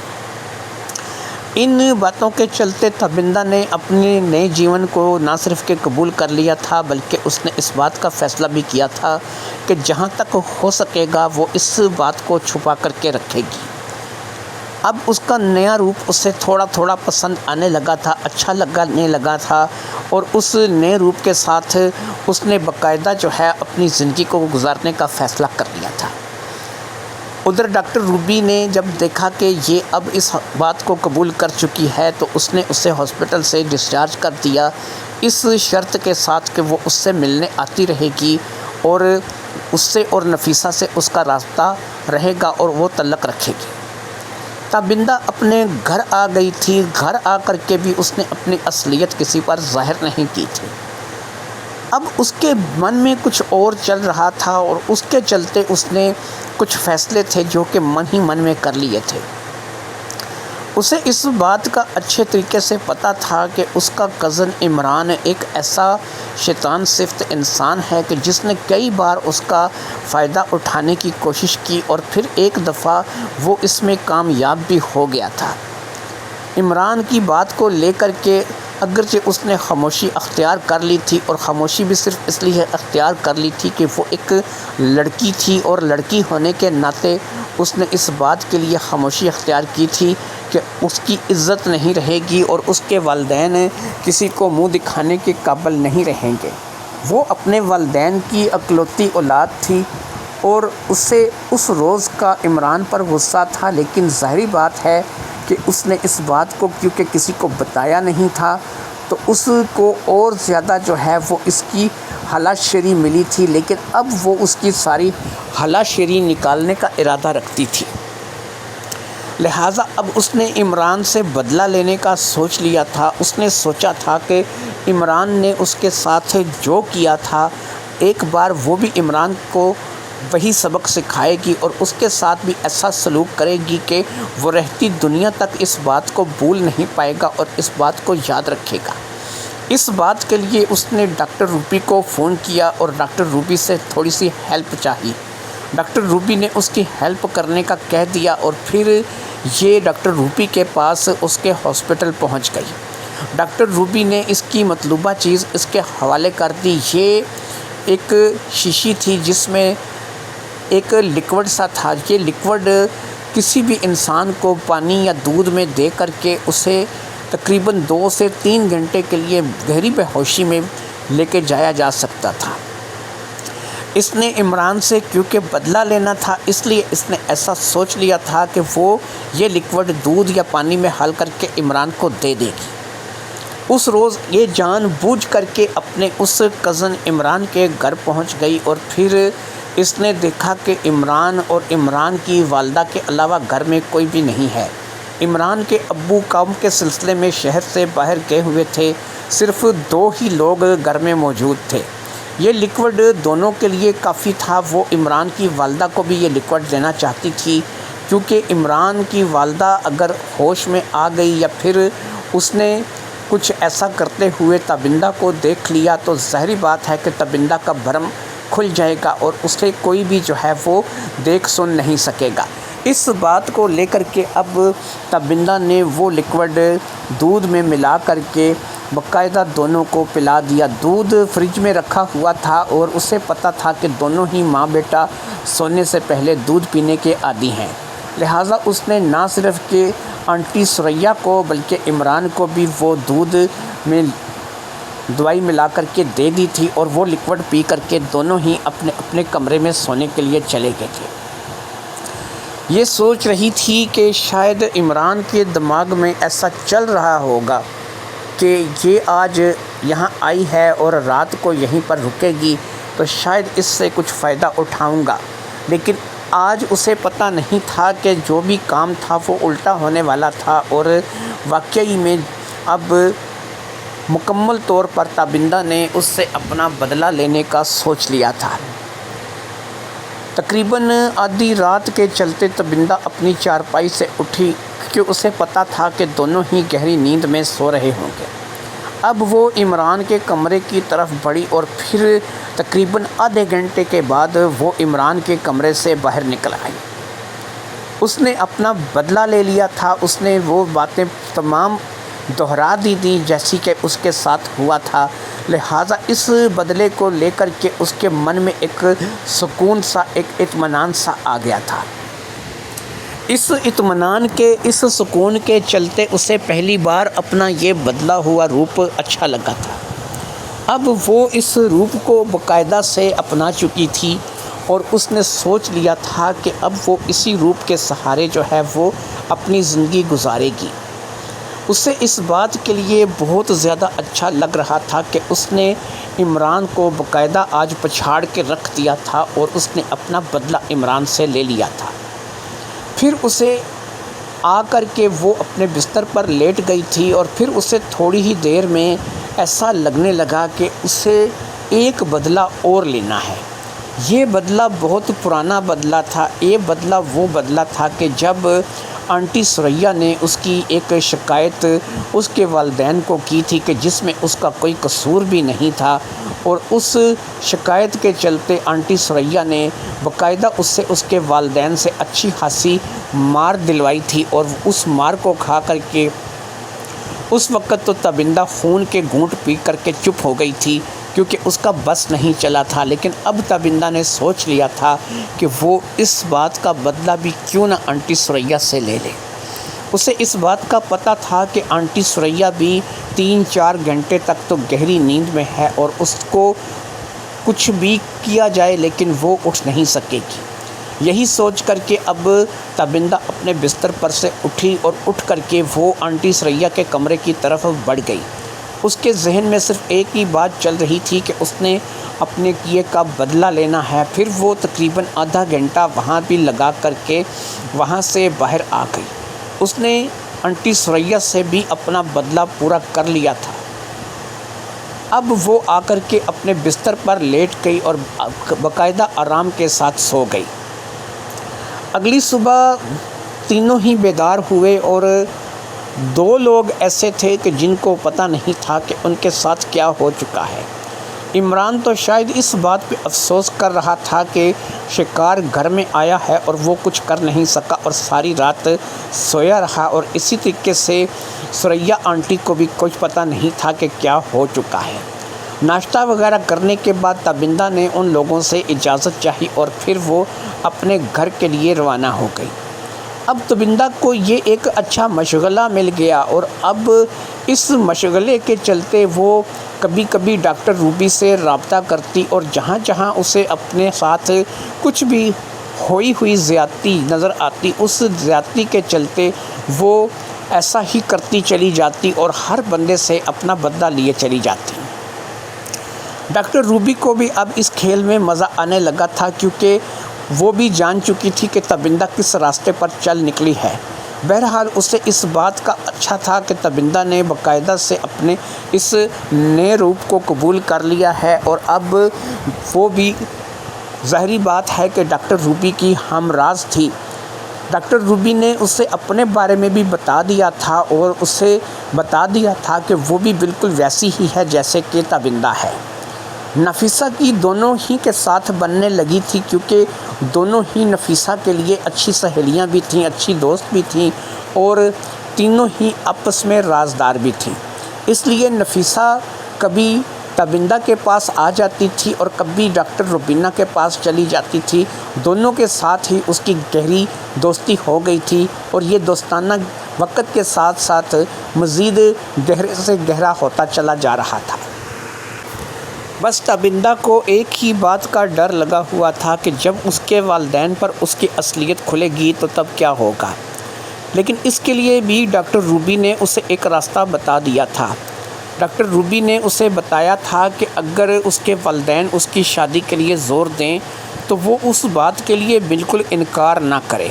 ان باتوں کے چلتے تابندہ نے اپنے نئے جیون کو نہ صرف کہ قبول کر لیا تھا بلکہ اس نے اس بات کا فیصلہ بھی کیا تھا کہ جہاں تک ہو سکے گا وہ اس بات کو چھپا کر کے رکھے گی۔ اب اس کا نیا روپ اسے تھوڑا تھوڑا پسند آنے لگا تھا، اچھا لگنے لگا تھا، اور اس نئے روپ کے ساتھ اس نے باقاعدہ جو ہے اپنی زندگی کو گزارنے کا فیصلہ کر لیا تھا۔ ادھر ڈاکٹر روبی نے جب دیکھا کہ یہ اب اس بات کو قبول کر چکی ہے تو اس نے اسے ہاسپٹل سے ڈسچارج کر دیا، اس شرط کے ساتھ کہ وہ اس سے ملنے آتی رہے گی اور اس سے اور نفیسہ سے اس کا رابطہ رہے گا اور وہ تعلق رکھے گی۔ تابندہ اپنے گھر آ گئی تھی، گھر آ کر کے بھی اس نے اپنی اصلیت کسی پر ظاہر نہیں کی تھی۔ اب اس کے من میں کچھ اور چل رہا تھا اور اس کے چلتے اس نے کچھ فیصلے تھے جو کہ من ہی من میں کر لیے تھے۔ اسے اس بات کا اچھے طریقے سے پتہ تھا کہ اس کا کزن عمران ایک ایسا شیطان صفت انسان ہے کہ جس نے کئی بار اس کا فائدہ اٹھانے کی کوشش کی اور پھر ایک دفعہ وہ اس میں کامیاب بھی ہو گیا تھا۔ عمران کی بات کو لے کر کے اگرچہ اس نے خاموشی اختیار کر لی تھی، اور خاموشی بھی صرف اس لیے اختیار کر لی تھی کہ وہ ایک لڑکی تھی اور لڑکی ہونے کے ناطے اس نے اس بات کے لیے خاموشی اختیار کی تھی کہ اس کی عزت نہیں رہے گی اور اس کے والدین کسی کو منہ دکھانے کے قابل نہیں رہیں گے۔ وہ اپنے والدین کی اکلوتی اولاد تھی اور اسے اس روز کا عمران پر غصہ تھا، لیکن ظاہری بات ہے کہ اس نے اس بات کو کیونکہ کسی کو بتایا نہیں تھا تو اس کو اور زیادہ جو ہے وہ اس کی حالات شیری ملی تھی، لیکن اب وہ اس کی ساری حالات شیری نکالنے کا ارادہ رکھتی تھی۔ لہٰذا اب اس نے عمران سے بدلہ لینے کا سوچ لیا تھا۔ اس نے سوچا تھا کہ عمران نے اس کے ساتھ جو کیا تھا ایک بار وہ بھی عمران کو وہی سبق سکھائے گی اور اس کے ساتھ بھی ایسا سلوک کرے گی کہ وہ رہتی دنیا تک اس بات کو بھول نہیں پائے گا اور اس بات کو یاد رکھے گا۔ اس بات کے لیے اس نے ڈاکٹر روبی کو فون کیا اور ڈاکٹر روبی سے تھوڑی سی ہیلپ چاہی۔ ڈاکٹر روبی نے اس کی ہیلپ کرنے کا کہہ دیا اور پھر یہ ڈاکٹر روبی کے پاس اس کے ہاسپٹل پہنچ گئی۔ ڈاکٹر روبی نے اس کی مطلوبہ چیز اس کے حوالے کر دی۔ یہ ایک شیشی تھی جس میں ایک لکوڈ سا تھا۔ یہ لکوڈ کسی بھی انسان کو پانی یا دودھ میں دے کر کے اسے تقریباً 2 سے 3 گھنٹے کے لیے گہری بے ہوشی میں لے کے جایا جا سکتا تھا۔ اس نے عمران سے کیونکہ بدلہ لینا تھا اس لیے اس نے ایسا سوچ لیا تھا کہ وہ یہ لکوڈ دودھ یا پانی میں حل کر کے عمران کو دے دے گی۔ اس روز یہ جان بوجھ کر کے اپنے اس کزن عمران کے گھر پہنچ گئی اور پھر اس نے دیکھا کہ عمران اور عمران کی والدہ کے علاوہ گھر میں کوئی بھی نہیں ہے۔ عمران کے ابو کام کے سلسلے میں شہر سے باہر گئے ہوئے تھے، صرف 2 ہی لوگ گھر میں موجود تھے۔ یہ لکوڈ دونوں کے لیے کافی تھا۔ وہ عمران کی والدہ کو بھی یہ لکوڈ دینا چاہتی تھی کیونکہ عمران کی والدہ اگر ہوش میں آ گئی یا پھر اس نے کچھ ایسا کرتے ہوئے تابندہ کو دیکھ لیا تو ظاہری بات ہے کہ تابندہ کا بھرم کھل جائے گا اور اسے کوئی بھی جو ہے وہ دیکھ سن نہیں سکے گا۔ اس بات کو لے کر کے اب تابندہ نے وہ لکوڈ دودھ میں ملا کر کے باقاعدہ دونوں کو پلا دیا۔ دودھ فریج میں رکھا ہوا تھا اور اسے پتہ تھا کہ دونوں ہی ماں بیٹا سونے سے پہلے دودھ پینے کے عادی ہیں، لہٰذا اس نے نہ صرف کہ آنٹی ثریا کو بلکہ عمران کو بھی وہ دودھ میں دوائی ملا کر کے دے دی تھی اور وہ لکوڈ پی کر کے دونوں ہی اپنے اپنے کمرے میں سونے کے لیے چلے گئے تھے۔ یہ سوچ رہی تھی کہ شاید عمران کے دماغ میں ایسا چل رہا ہوگا کہ یہ آج یہاں آئی ہے اور رات کو یہیں پر رکے گی تو شاید اس سے کچھ فائدہ اٹھاؤں گا، لیکن آج اسے پتہ نہیں تھا کہ جو بھی کام تھا وہ الٹا ہونے والا تھا اور واقعی میں اب مکمل طور پر تابندہ نے اس سے اپنا بدلہ لینے کا سوچ لیا تھا۔ تقریباً آدھی رات کے چلتے تابندہ اپنی چارپائی سے اٹھی کیونکہ اسے پتہ تھا کہ دونوں ہی گہری نیند میں سو رہے ہوں گے۔ اب وہ عمران کے کمرے کی طرف بڑھی اور پھر تقریباً آدھے گھنٹے کے بعد وہ عمران کے کمرے سے باہر نکل آئی۔ اس نے اپنا بدلہ لے لیا تھا۔ اس نے وہ باتیں تمام دہرا دی تھی جیسی کہ اس کے ساتھ ہوا تھا، لہٰذا اس بدلے کو لے کر کے اس کے من میں ایک سکون سا، ایک اطمینان سا آ گیا تھا۔ اس اطمینان کے، اس سکون کے چلتے اسے پہلی بار اپنا یہ بدلا ہوا روپ اچھا لگا تھا۔ اب وہ اس روپ کو باقاعدہ سے اپنا چکی تھی اور اس نے سوچ لیا تھا کہ اب وہ اسی روپ کے سہارے جو ہے وہ اپنی زندگی گزارے گی۔ اسے اس بات کے لیے بہت زیادہ اچھا لگ رہا تھا کہ اس نے عمران کو باقاعدہ آج پچھاڑ کے رکھ دیا تھا اور اس نے اپنا بدلہ عمران سے لے لیا تھا۔ پھر اسے آ کر کے وہ اپنے بستر پر لیٹ گئی تھی اور پھر اسے تھوڑی ہی دیر میں ایسا لگنے لگا کہ اسے ایک بدلہ اور لینا ہے۔ یہ بدلہ بہت پرانا بدلہ تھا۔ یہ بدلہ وہ بدلہ تھا کہ جب آنٹی ثریا نے اس کی ایک شکایت اس کے والدین کو کی تھی کہ جس میں اس کا کوئی قصور بھی نہیں تھا، اور اس شکایت کے چلتے آنٹی ثریا نے باقاعدہ اس کے والدین سے اچھی خاصی مار دلوائی تھی، اور اس مار کو کھا کر کے اس وقت تو تبندہ خون کے گھونٹ پی کر کے چپ ہو گئی تھی کیونکہ اس کا بس نہیں چلا تھا۔ لیکن اب تبندہ نے سوچ لیا تھا کہ وہ اس بات کا بدلہ بھی کیوں نہ آنٹی ثریا سے لے لے۔ اسے اس بات کا پتہ تھا کہ آنٹی ثریا بھی 3-4 گھنٹے تک تو گہری نیند میں ہے اور اس کو کچھ بھی کیا جائے لیکن وہ اٹھ نہیں سکے گی۔ یہی سوچ کر کے اب تبندہ اپنے بستر پر سے اٹھی اور اٹھ کر کے وہ آنٹی ثریا کے کمرے کی طرف بڑھ گئی۔ اس کے ذہن میں صرف ایک ہی بات چل رہی تھی کہ اس نے اپنے کیے کا بدلہ لینا ہے۔ پھر وہ تقریباً آدھا گھنٹہ وہاں بھی لگا کر کے وہاں سے باہر آ گئی۔ اس نے آنٹی ثریا سے بھی اپنا بدلہ پورا کر لیا تھا۔ اب وہ آ کر کے اپنے بستر پر لیٹ گئی اور باقاعدہ آرام کے ساتھ سو گئی۔ اگلی صبح تینوں ہی بیدار ہوئے اور 2 لوگ ایسے تھے کہ جن کو پتہ نہیں تھا کہ ان کے ساتھ کیا ہو چکا ہے۔ عمران تو شاید اس بات پہ افسوس کر رہا تھا کہ شکار گھر میں آیا ہے اور وہ کچھ کر نہیں سکا اور ساری رات سویا رہا، اور اسی طریقے سے ثریا آنٹی کو بھی کچھ پتہ نہیں تھا کہ کیا ہو چکا ہے۔ ناشتہ وغیرہ کرنے کے بعد تبندہ نے ان لوگوں سے اجازت چاہی اور پھر وہ اپنے گھر کے لیے روانہ ہو گئی۔ اب تبندہ کو یہ ایک اچھا مشغلہ مل گیا اور اب اس مشغلے کے چلتے وہ کبھی کبھی ڈاکٹر روبی سے رابطہ کرتی اور جہاں جہاں اسے اپنے ساتھ کچھ بھی ہوئی زیادتی نظر آتی، اس زیادتی کے چلتے وہ ایسا ہی کرتی چلی جاتی اور ہر بندے سے اپنا بدلہ لیے چلی جاتی۔ ڈاکٹر روبی کو بھی اب اس کھیل میں مزہ آنے لگا تھا کیونکہ وہ بھی جان چکی تھی کہ تبندہ کس راستے پر چل نکلی ہے۔ بہرحال اسے اس بات کا اچھا تھا کہ تبندہ نے باقاعدہ سے اپنے اس نئے روپ کو قبول کر لیا ہے، اور اب وہ بھی ظاہری بات ہے کہ ڈاکٹر روبی کی ہمراز تھی۔ ڈاکٹر روبی نے اسے اپنے بارے میں بھی بتا دیا تھا اور اسے بتا دیا تھا کہ وہ بھی بالکل ویسی ہی ہے جیسے کہ تبندہ ہے۔ نفیسہ کی دونوں ہی کے ساتھ بننے لگی تھی کیونکہ دونوں ہی نفیسہ کے لیے اچھی سہیلیاں بھی تھیں، اچھی دوست بھی تھیں اور تینوں ہی آپس میں رازدار بھی تھیں۔ اس لیے نفیسہ کبھی تبندہ کے پاس آ جاتی تھی اور کبھی ڈاکٹر روبینہ کے پاس چلی جاتی تھی۔ دونوں کے ساتھ ہی اس کی گہری دوستی ہو گئی تھی اور یہ دوستانہ وقت کے ساتھ ساتھ مزید گہرے سے گہرا ہوتا چلا جا رہا تھا۔ بس تبندہ کو ایک ہی بات کا ڈر لگا ہوا تھا کہ جب اس کے والدین پر اس کی اصلیت کھلے گی تو تب کیا ہوگا۔ لیکن اس کے لیے بھی ڈاکٹر روبی نے اسے ایک راستہ بتا دیا تھا۔ ڈاکٹر روبی نے اسے بتایا تھا کہ اگر اس کے والدین اس کی شادی کے لیے زور دیں تو وہ اس بات کے لیے بالکل انکار نہ کرے۔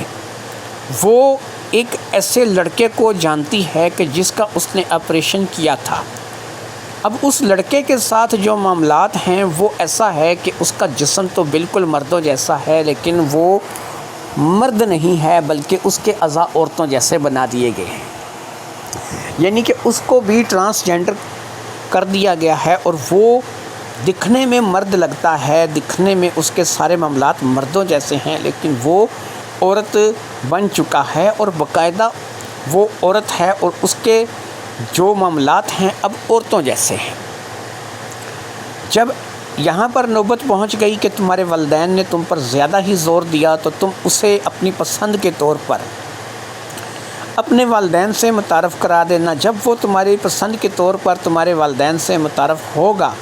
وہ ایک ایسے لڑکے کو جانتی ہے کہ جس کا اس نے آپریشن کیا تھا۔ اب اس لڑکے کے ساتھ جو معاملات ہیں وہ ایسا ہے کہ اس کا جسم تو بالکل مردوں جیسا ہے لیکن وہ مرد نہیں ہے بلکہ اس کے اعضاء عورتوں جیسے بنا دیے گئے ہیں، یعنی کہ اس کو بھی ٹرانسجینڈر کر دیا گیا ہے اور وہ دکھنے میں مرد لگتا ہے، دکھنے میں اس کے سارے معاملات مردوں جیسے ہیں لیکن وہ عورت بن چکا ہے اور باقاعدہ وہ عورت ہے اور اس کے جو معاملات ہیں اب عورتوں جیسے ہیں۔ جب یہاں پر نوبت پہنچ گئی کہ تمہارے والدین نے تم پر زیادہ ہی زور دیا تو تم اسے اپنی پسند کے طور پر اپنے والدین سے متعارف کرا دینا۔ جب وہ تمہاری پسند کے طور پر تمہارے والدین سے متعارف ہوگا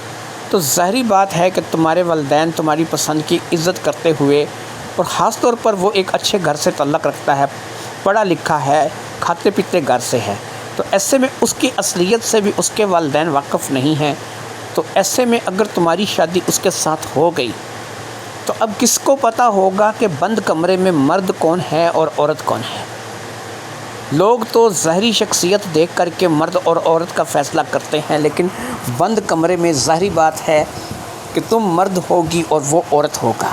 تو ظاہری بات ہے کہ تمہارے والدین تمہاری پسند کی عزت کرتے ہوئے، اور خاص طور پر وہ ایک اچھے گھر سے تعلق رکھتا ہے، پڑھا لکھا ہے، کھاتے پیتے گھر سے ہے، تو ایسے میں اس کی اصلیت سے بھی اس کے والدین واقف نہیں ہیں۔ تو ایسے میں اگر تمہاری شادی اس کے ساتھ ہو گئی تو اب کس کو پتہ ہوگا کہ بند کمرے میں مرد کون ہے اور عورت کون ہے؟ لوگ تو ظاہری شخصیت دیکھ کر کے مرد اور عورت کا فیصلہ کرتے ہیں، لیکن بند کمرے میں ظاہری بات ہے کہ تم مرد ہوگی اور وہ عورت ہوگا۔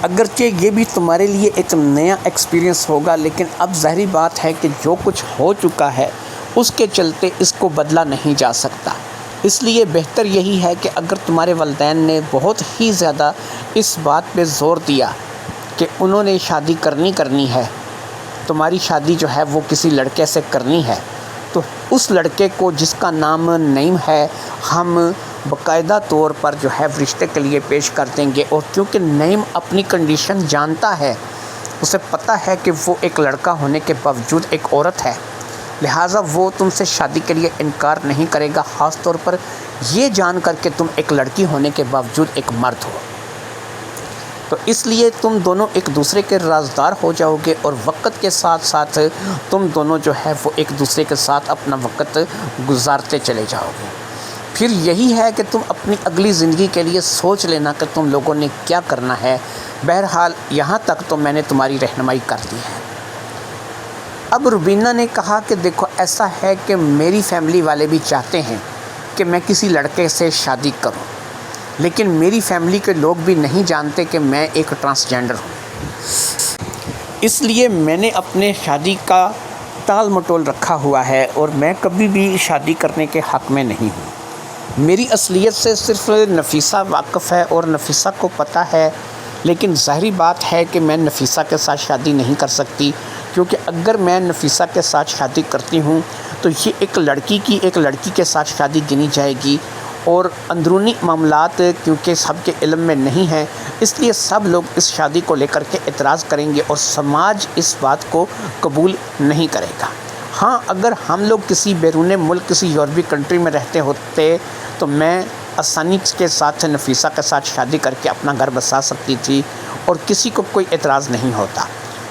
اگرچہ یہ بھی تمہارے لیے ایک نیا ایکسپیرینس ہوگا، لیکن اب ظاہری بات ہے کہ جو کچھ ہو چکا ہے اس کے چلتے اس کو بدلا نہیں جا سکتا۔ اس لیے بہتر یہی ہے کہ اگر تمہارے والدین نے بہت ہی زیادہ اس بات پہ زور دیا کہ انہوں نے شادی کرنی ہے، تمہاری شادی جو ہے وہ کسی لڑکے سے کرنی ہے، تو اس لڑکے کو جس کا نام نعیم ہے ہم باقاعدہ طور پر جو ہے رشتے کے لیے پیش کر دیں گے۔ اور کیونکہ نعیم اپنی کنڈیشن جانتا ہے، اسے پتہ ہے کہ وہ ایک لڑکا ہونے کے باوجود ایک عورت ہے، لہٰذا وہ تم سے شادی کے لیے انکار نہیں کرے گا، خاص طور پر یہ جان کر کہ تم ایک لڑکی ہونے کے باوجود ایک مرد ہو۔ تو اس لیے تم دونوں ایک دوسرے کے رازدار ہو جاؤ گے، اور وقت کے ساتھ ساتھ تم دونوں جو ہے وہ ایک دوسرے کے ساتھ اپنا وقت گزارتے چلے جاؤ گے۔ پھر یہی ہے کہ تم اپنی اگلی زندگی کے لیے سوچ لینا کہ تم لوگوں نے کیا کرنا ہے۔ بہرحال یہاں تک تو میں نے تمہاری رہنمائی کر دی ہے۔ اب روبینہ نے کہا کہ دیکھو ایسا ہے کہ میری فیملی والے بھی چاہتے ہیں کہ میں کسی لڑکے سے شادی کروں، لیکن میری فیملی کے لوگ بھی نہیں جانتے کہ میں ایک ٹرانسجینڈر ہوں۔ اس لیے میں نے اپنے شادی کا ٹال مٹول رکھا ہوا ہے، اور میں کبھی بھی شادی کرنے کے حق میں نہیں ہوں۔ میری اصلیت سے صرف نفیسہ واقف ہے اور نفیسہ کو پتہ ہے، لیکن ظاہری بات ہے کہ میں نفیسہ کے ساتھ شادی نہیں کر سکتی، کیونکہ اگر میں نفیسہ کے ساتھ شادی کرتی ہوں تو یہ ایک لڑکی کے ساتھ شادی گنی جائے گی، اور اندرونی معاملات کیونکہ سب کے علم میں نہیں ہیں، اس لیے سب لوگ اس شادی کو لے کر کے اعتراض کریں گے اور سماج اس بات کو قبول نہیں کرے گا۔ ہاں، اگر ہم لوگ کسی بیرون ملک کسی یورپی کنٹری میں رہتے ہوتے تو میں آسانی کے ساتھ نفیسہ کے ساتھ شادی کر کے اپنا گھر بسا سکتی تھی اور کسی کو کوئی اعتراض نہیں ہوتا،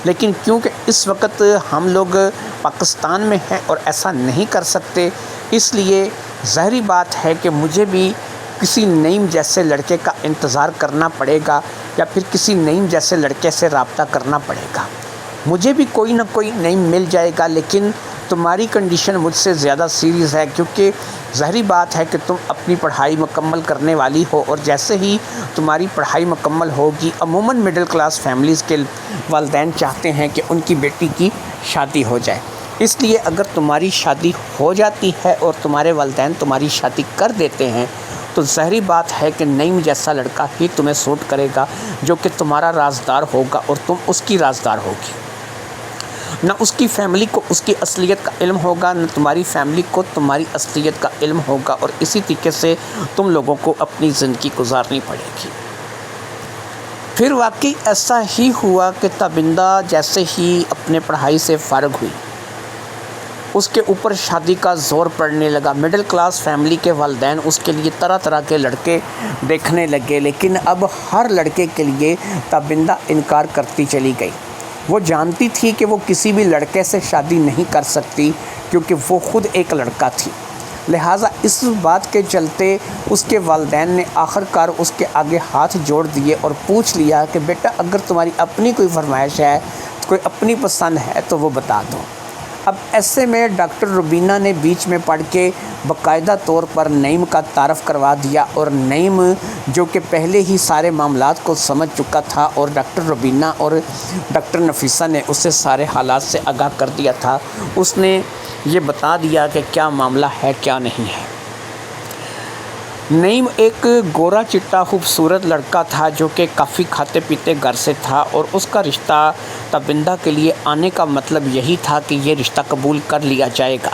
لیکن کیونکہ اس وقت ہم لوگ پاکستان میں ہیں اور ایسا نہیں کر سکتے، اس لیے ظاہری بات ہے کہ مجھے بھی کسی نعیم جیسے لڑکے کا انتظار کرنا پڑے گا، یا پھر کسی نعیم جیسے لڑکے سے رابطہ کرنا پڑے گا۔ مجھے بھی کوئی نہ کوئی نعیم مل جائے گا، لیکن تمہاری کنڈیشن مجھ سے زیادہ سیریس ہے، کیونکہ ظاہری بات ہے کہ تم اپنی پڑھائی مکمل کرنے والی ہو، اور جیسے ہی تمہاری پڑھائی مکمل ہوگی، عموماً مڈل کلاس فیملیز کے والدین چاہتے ہیں کہ ان کی بیٹی کی شادی ہو جائے۔ اس لیے اگر تمہاری شادی ہو جاتی ہے اور تمہارے والدین تمہاری شادی کر دیتے ہیں تو ظاہری بات ہے کہ نعیم جیسا لڑکا ہی تمہیں سوٹ کرے گا، جو کہ تمہارا رازدار ہوگا اور تم اس کی رازدار ہوگی۔ نہ اس کی فیملی کو اس کی اصلیت کا علم ہوگا، نہ تمہاری فیملی کو تمہاری اصلیت کا علم ہوگا، اور اسی طریقے سے تم لوگوں کو اپنی زندگی گزارنی پڑے گی۔ پھر واقعی ایسا ہی ہوا کہ تابندہ جیسے ہی اپنے پڑھائی سے فارغ ہوئی، اس کے اوپر شادی کا زور پڑنے لگا۔ مڈل کلاس فیملی کے والدین اس کے لیے طرح طرح کے لڑکے دیکھنے لگے، لیکن اب ہر لڑکے کے لیے تابندہ انکار کرتی چلی گئی۔ وہ جانتی تھی کہ وہ کسی بھی لڑکے سے شادی نہیں کر سکتی، کیونکہ وہ خود ایک لڑکا تھی، لہٰذا اس بات کے چلتے اس کے والدین نے آخر کار اس کے آگے ہاتھ جوڑ دیے اور پوچھ لیا کہ بیٹا اگر تمہاری اپنی کوئی فرمائش ہے، کوئی اپنی پسند ہے تو وہ بتا دو۔ اب ایسے میں ڈاکٹر روبینہ نے بیچ میں پڑھ کے باقاعدہ طور پر نعیم کا تعارف کروا دیا، اور نعیم جو کہ پہلے ہی سارے معاملات کو سمجھ چکا تھا، اور ڈاکٹر روبینہ اور ڈاکٹر نفیسہ نے اسے سارے حالات سے آگاہ کر دیا تھا، اس نے یہ بتا دیا کہ کیا معاملہ ہے کیا نہیں ہے۔ نعیم ایک گورا چٹا خوبصورت لڑکا تھا جو کہ کافی کھاتے پیتے گھر سے تھا، اور اس کا رشتہ تابندہ کے لیے آنے کا مطلب یہی تھا کہ یہ رشتہ قبول کر لیا جائے گا،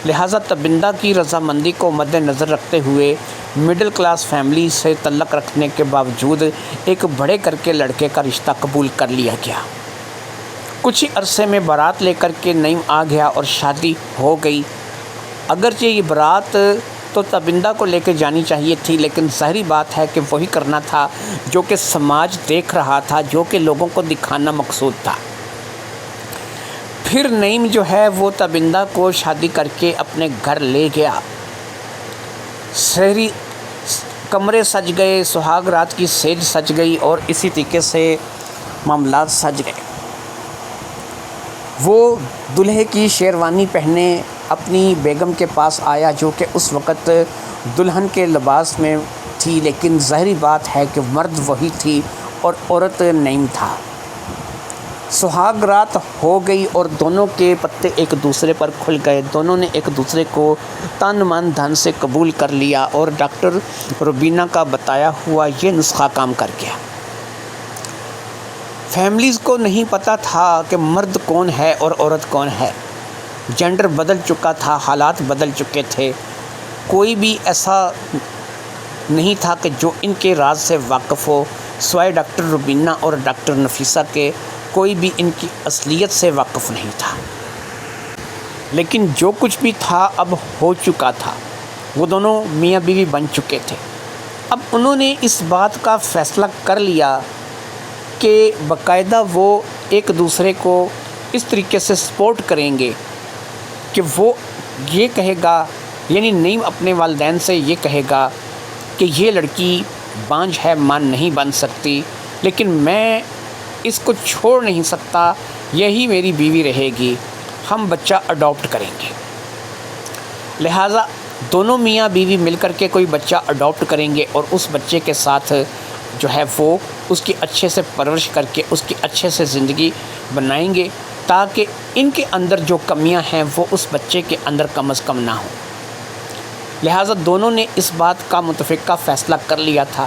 لہٰذا تابندہ کی رضامندی کو مد نظر رکھتے ہوئے مڈل کلاس فیملی سے تعلق رکھنے کے باوجود ایک بڑے کر کے لڑکے کا رشتہ قبول کر لیا گیا۔ کچھ ہی عرصے میں بارات لے کر کے نعیم آ گیا اور شادی ہو گئی۔ اگرچہ یہ بارات تو تابندہ کو لے کے جانی چاہیے تھی، لیکن ظاہری بات ہے کہ وہی کرنا تھا جو کہ سماج دیکھ رہا تھا، جو کہ لوگوں کو دکھانا مقصود تھا۔ پھر نعیم جو ہے وہ تابندہ کو شادی کر کے اپنے گھر لے گیا۔ شہری کمرے سج گئے، سہاگ رات کی سیج سج گئی اور اسی طریقے سے معاملات سج گئے۔ وہ دلہے کی شیروانی پہنے اپنی بیگم کے پاس آیا، جو کہ اس وقت دلہن کے لباس میں تھی، لیکن ظاہری بات ہے کہ مرد وہی تھی اور عورت نعیم تھا۔ سہاگ رات ہو گئی اور دونوں کے پتے ایک دوسرے پر کھل گئے۔ دونوں نے ایک دوسرے کو تن من دھن سے قبول کر لیا اور ڈاکٹر روبینہ کا بتایا ہوا یہ نسخہ کام کر گیا۔ فیملیز کو نہیں پتہ تھا کہ مرد کون ہے اور عورت کون ہے۔ جینڈر بدل چکا تھا، حالات بدل چکے تھے۔ کوئی بھی ایسا نہیں تھا کہ جو ان کے راز سے واقف ہو، سوائے ڈاکٹر روبینہ اور ڈاکٹر نفیسہ کے کوئی بھی ان کی اصلیت سے واقف نہیں تھا۔ لیکن جو کچھ بھی تھا اب ہو چکا تھا۔ وہ دونوں میاں بیوی بن چکے تھے۔ اب انہوں نے اس بات کا فیصلہ کر لیا کہ باقاعدہ وہ ایک دوسرے کو اس طریقے سے سپورٹ کریں گے کہ وہ یہ کہے گا، یعنی نعیم اپنے والدین سے یہ کہے گا کہ یہ لڑکی بانجھ ہے، ماں نہیں بن سکتی، لیکن میں اس کو چھوڑ نہیں سکتا، یہی میری بیوی رہے گی، ہم بچہ اڈاپٹ کریں گے۔ لہٰذا دونوں میاں بیوی مل کر کے کوئی بچہ اڈاپٹ کریں گے اور اس بچے کے ساتھ جو ہے وہ اس کی اچھے سے پرورش کر کے اس کی اچھے سے زندگی بنائیں گے، تاکہ ان کے اندر جو کمیاں ہیں وہ اس بچے کے اندر کم از کم نہ ہوں۔ لہٰذا دونوں نے اس بات کا متفقہ فیصلہ کر لیا تھا۔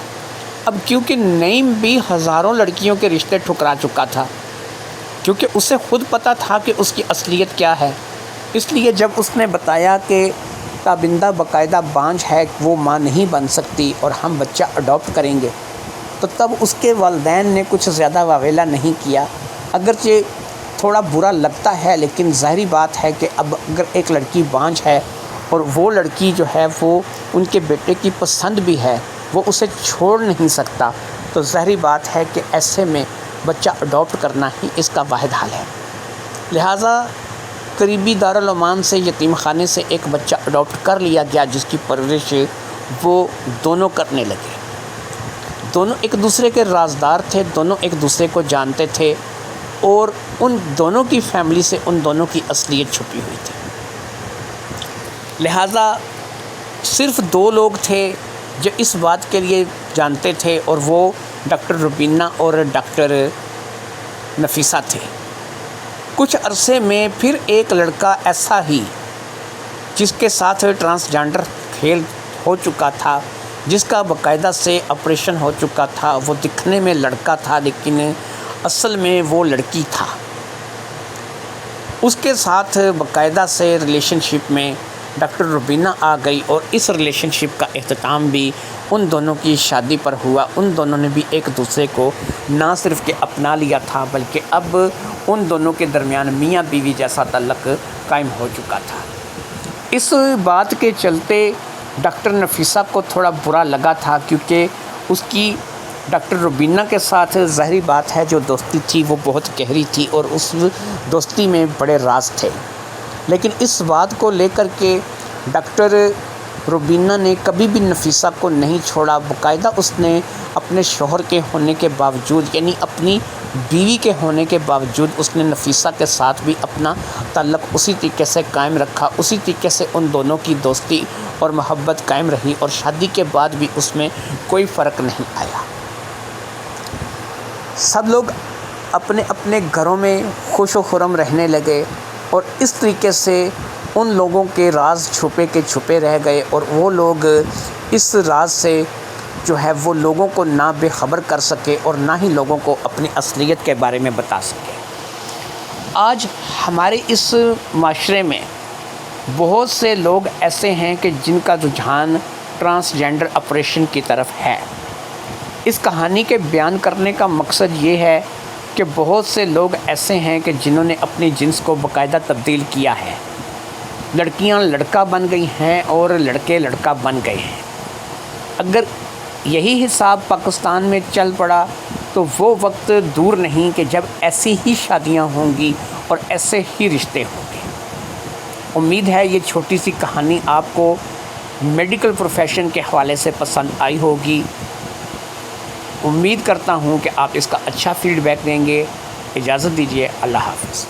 اب کیونکہ نعیم بھی ہزاروں لڑکیوں کے رشتے ٹھکرا چکا تھا، کیونکہ اسے خود پتہ تھا کہ اس کی اصلیت کیا ہے، اس لیے جب اس نے بتایا کہ تابندہ باقاعدہ بانجھ ہے، وہ ماں نہیں بن سکتی اور ہم بچہ اڈاپٹ کریں گے، تو تب اس کے والدین نے کچھ زیادہ واویلا نہیں کیا۔ اگرچہ تھوڑا برا لگتا ہے، لیکن ظاہری بات ہے کہ اب اگر ایک لڑکی بانجھ ہے اور وہ لڑکی جو ہے وہ ان کے بیٹے کی پسند بھی ہے، وہ اسے چھوڑ نہیں سکتا، تو ظاہری بات ہے کہ ایسے میں بچہ اڈاپٹ کرنا ہی اس کا واحد حل ہے۔ لہٰذا قریبی دارالعمان سے یتیم خانے سے ایک بچہ اڈاپٹ کر لیا گیا، جس کی پرورش وہ دونوں کرنے لگے۔ دونوں ایک دوسرے کے رازدار تھے، دونوں ایک دوسرے کو جانتے تھے اور ان دونوں کی فیملی سے ان دونوں کی اصلیت چھپی ہوئی تھی۔ لہٰذا صرف دو لوگ تھے جو اس بات کے لیے جانتے تھے، اور وہ ڈاکٹر روبینہ اور ڈاکٹر نفیسہ تھے۔ کچھ عرصے میں پھر ایک لڑکا ایسا ہی جس کے ساتھ ٹرانسجینڈر کھیل ہو چکا تھا، جس کا باقاعدہ سے آپریشن ہو چکا تھا، وہ دکھنے میں لڑکا تھا لیکن اصل میں وہ لڑکی تھا۔ اس کے ساتھ باقاعدہ سے ریلیشن شپ میں ڈاکٹر روبینہ آ گئی اور اس ریلیشن شپ کا اختتام بھی ان دونوں کی شادی پر ہوا۔ ان دونوں نے بھی ایک دوسرے کو نہ صرف کہ اپنا لیا تھا، بلکہ اب ان دونوں کے درمیان میاں بیوی جیسا تعلق قائم ہو چکا تھا۔ اس بات کے چلتے ڈاکٹر نفیسہ کو تھوڑا برا لگا تھا، کیونکہ اس کی ڈاکٹر روبینہ کے ساتھ ظاہری بات ہے جو دوستی تھی وہ بہت گہری تھی اور اس دوستی میں بڑے راز تھے۔ لیکن اس بات کو لے کر کے ڈاکٹر روبینہ نے کبھی بھی نفیسہ کو نہیں چھوڑا۔ باقاعدہ اس نے اپنے شوہر کے ہونے کے باوجود، یعنی اپنی بیوی کے ہونے کے باوجود، اس نے نفیسہ کے ساتھ بھی اپنا تعلق اسی طریقے سے قائم رکھا، اسی طریقے سے ان دونوں کی دوستی اور محبت قائم رہی، اور شادی کے بعد بھی اس میں کوئی فرق نہیں آیا۔ سب لوگ اپنے اپنے گھروں میں خوش و خرم رہنے لگے، اور اس طریقے سے ان لوگوں کے راز چھپے کے چھپے رہ گئے، اور وہ لوگ اس راز سے جو ہے وہ لوگوں کو نہ بے خبر کر سکے اور نہ ہی لوگوں کو اپنی اصلیت کے بارے میں بتا سکے۔ آج ہمارے اس معاشرے میں بہت سے لوگ ایسے ہیں کہ جن کا رجحان ٹرانسجینڈر آپریشن کی طرف ہے۔ اس کہانی کے بیان کرنے کا مقصد یہ ہے کہ بہت سے لوگ ایسے ہیں کہ جنہوں نے اپنی جنس کو باقاعدہ تبدیل کیا ہے، لڑکیاں لڑکا بن گئی ہیں اور لڑکے لڑکا بن گئے ہیں۔ اگر یہی حساب پاکستان میں چل پڑا تو وہ وقت دور نہیں کہ جب ایسی ہی شادیاں ہوں گی اور ایسے ہی رشتے ہوں گے۔ امید ہے یہ چھوٹی سی کہانی آپ کو میڈیکل پروفیشن کے حوالے سے پسند آئی ہوگی۔ امید کرتا ہوں کہ آپ اس کا اچھا فیڈ بیک دیں گے۔ اجازت دیجیے، اللہ حافظ۔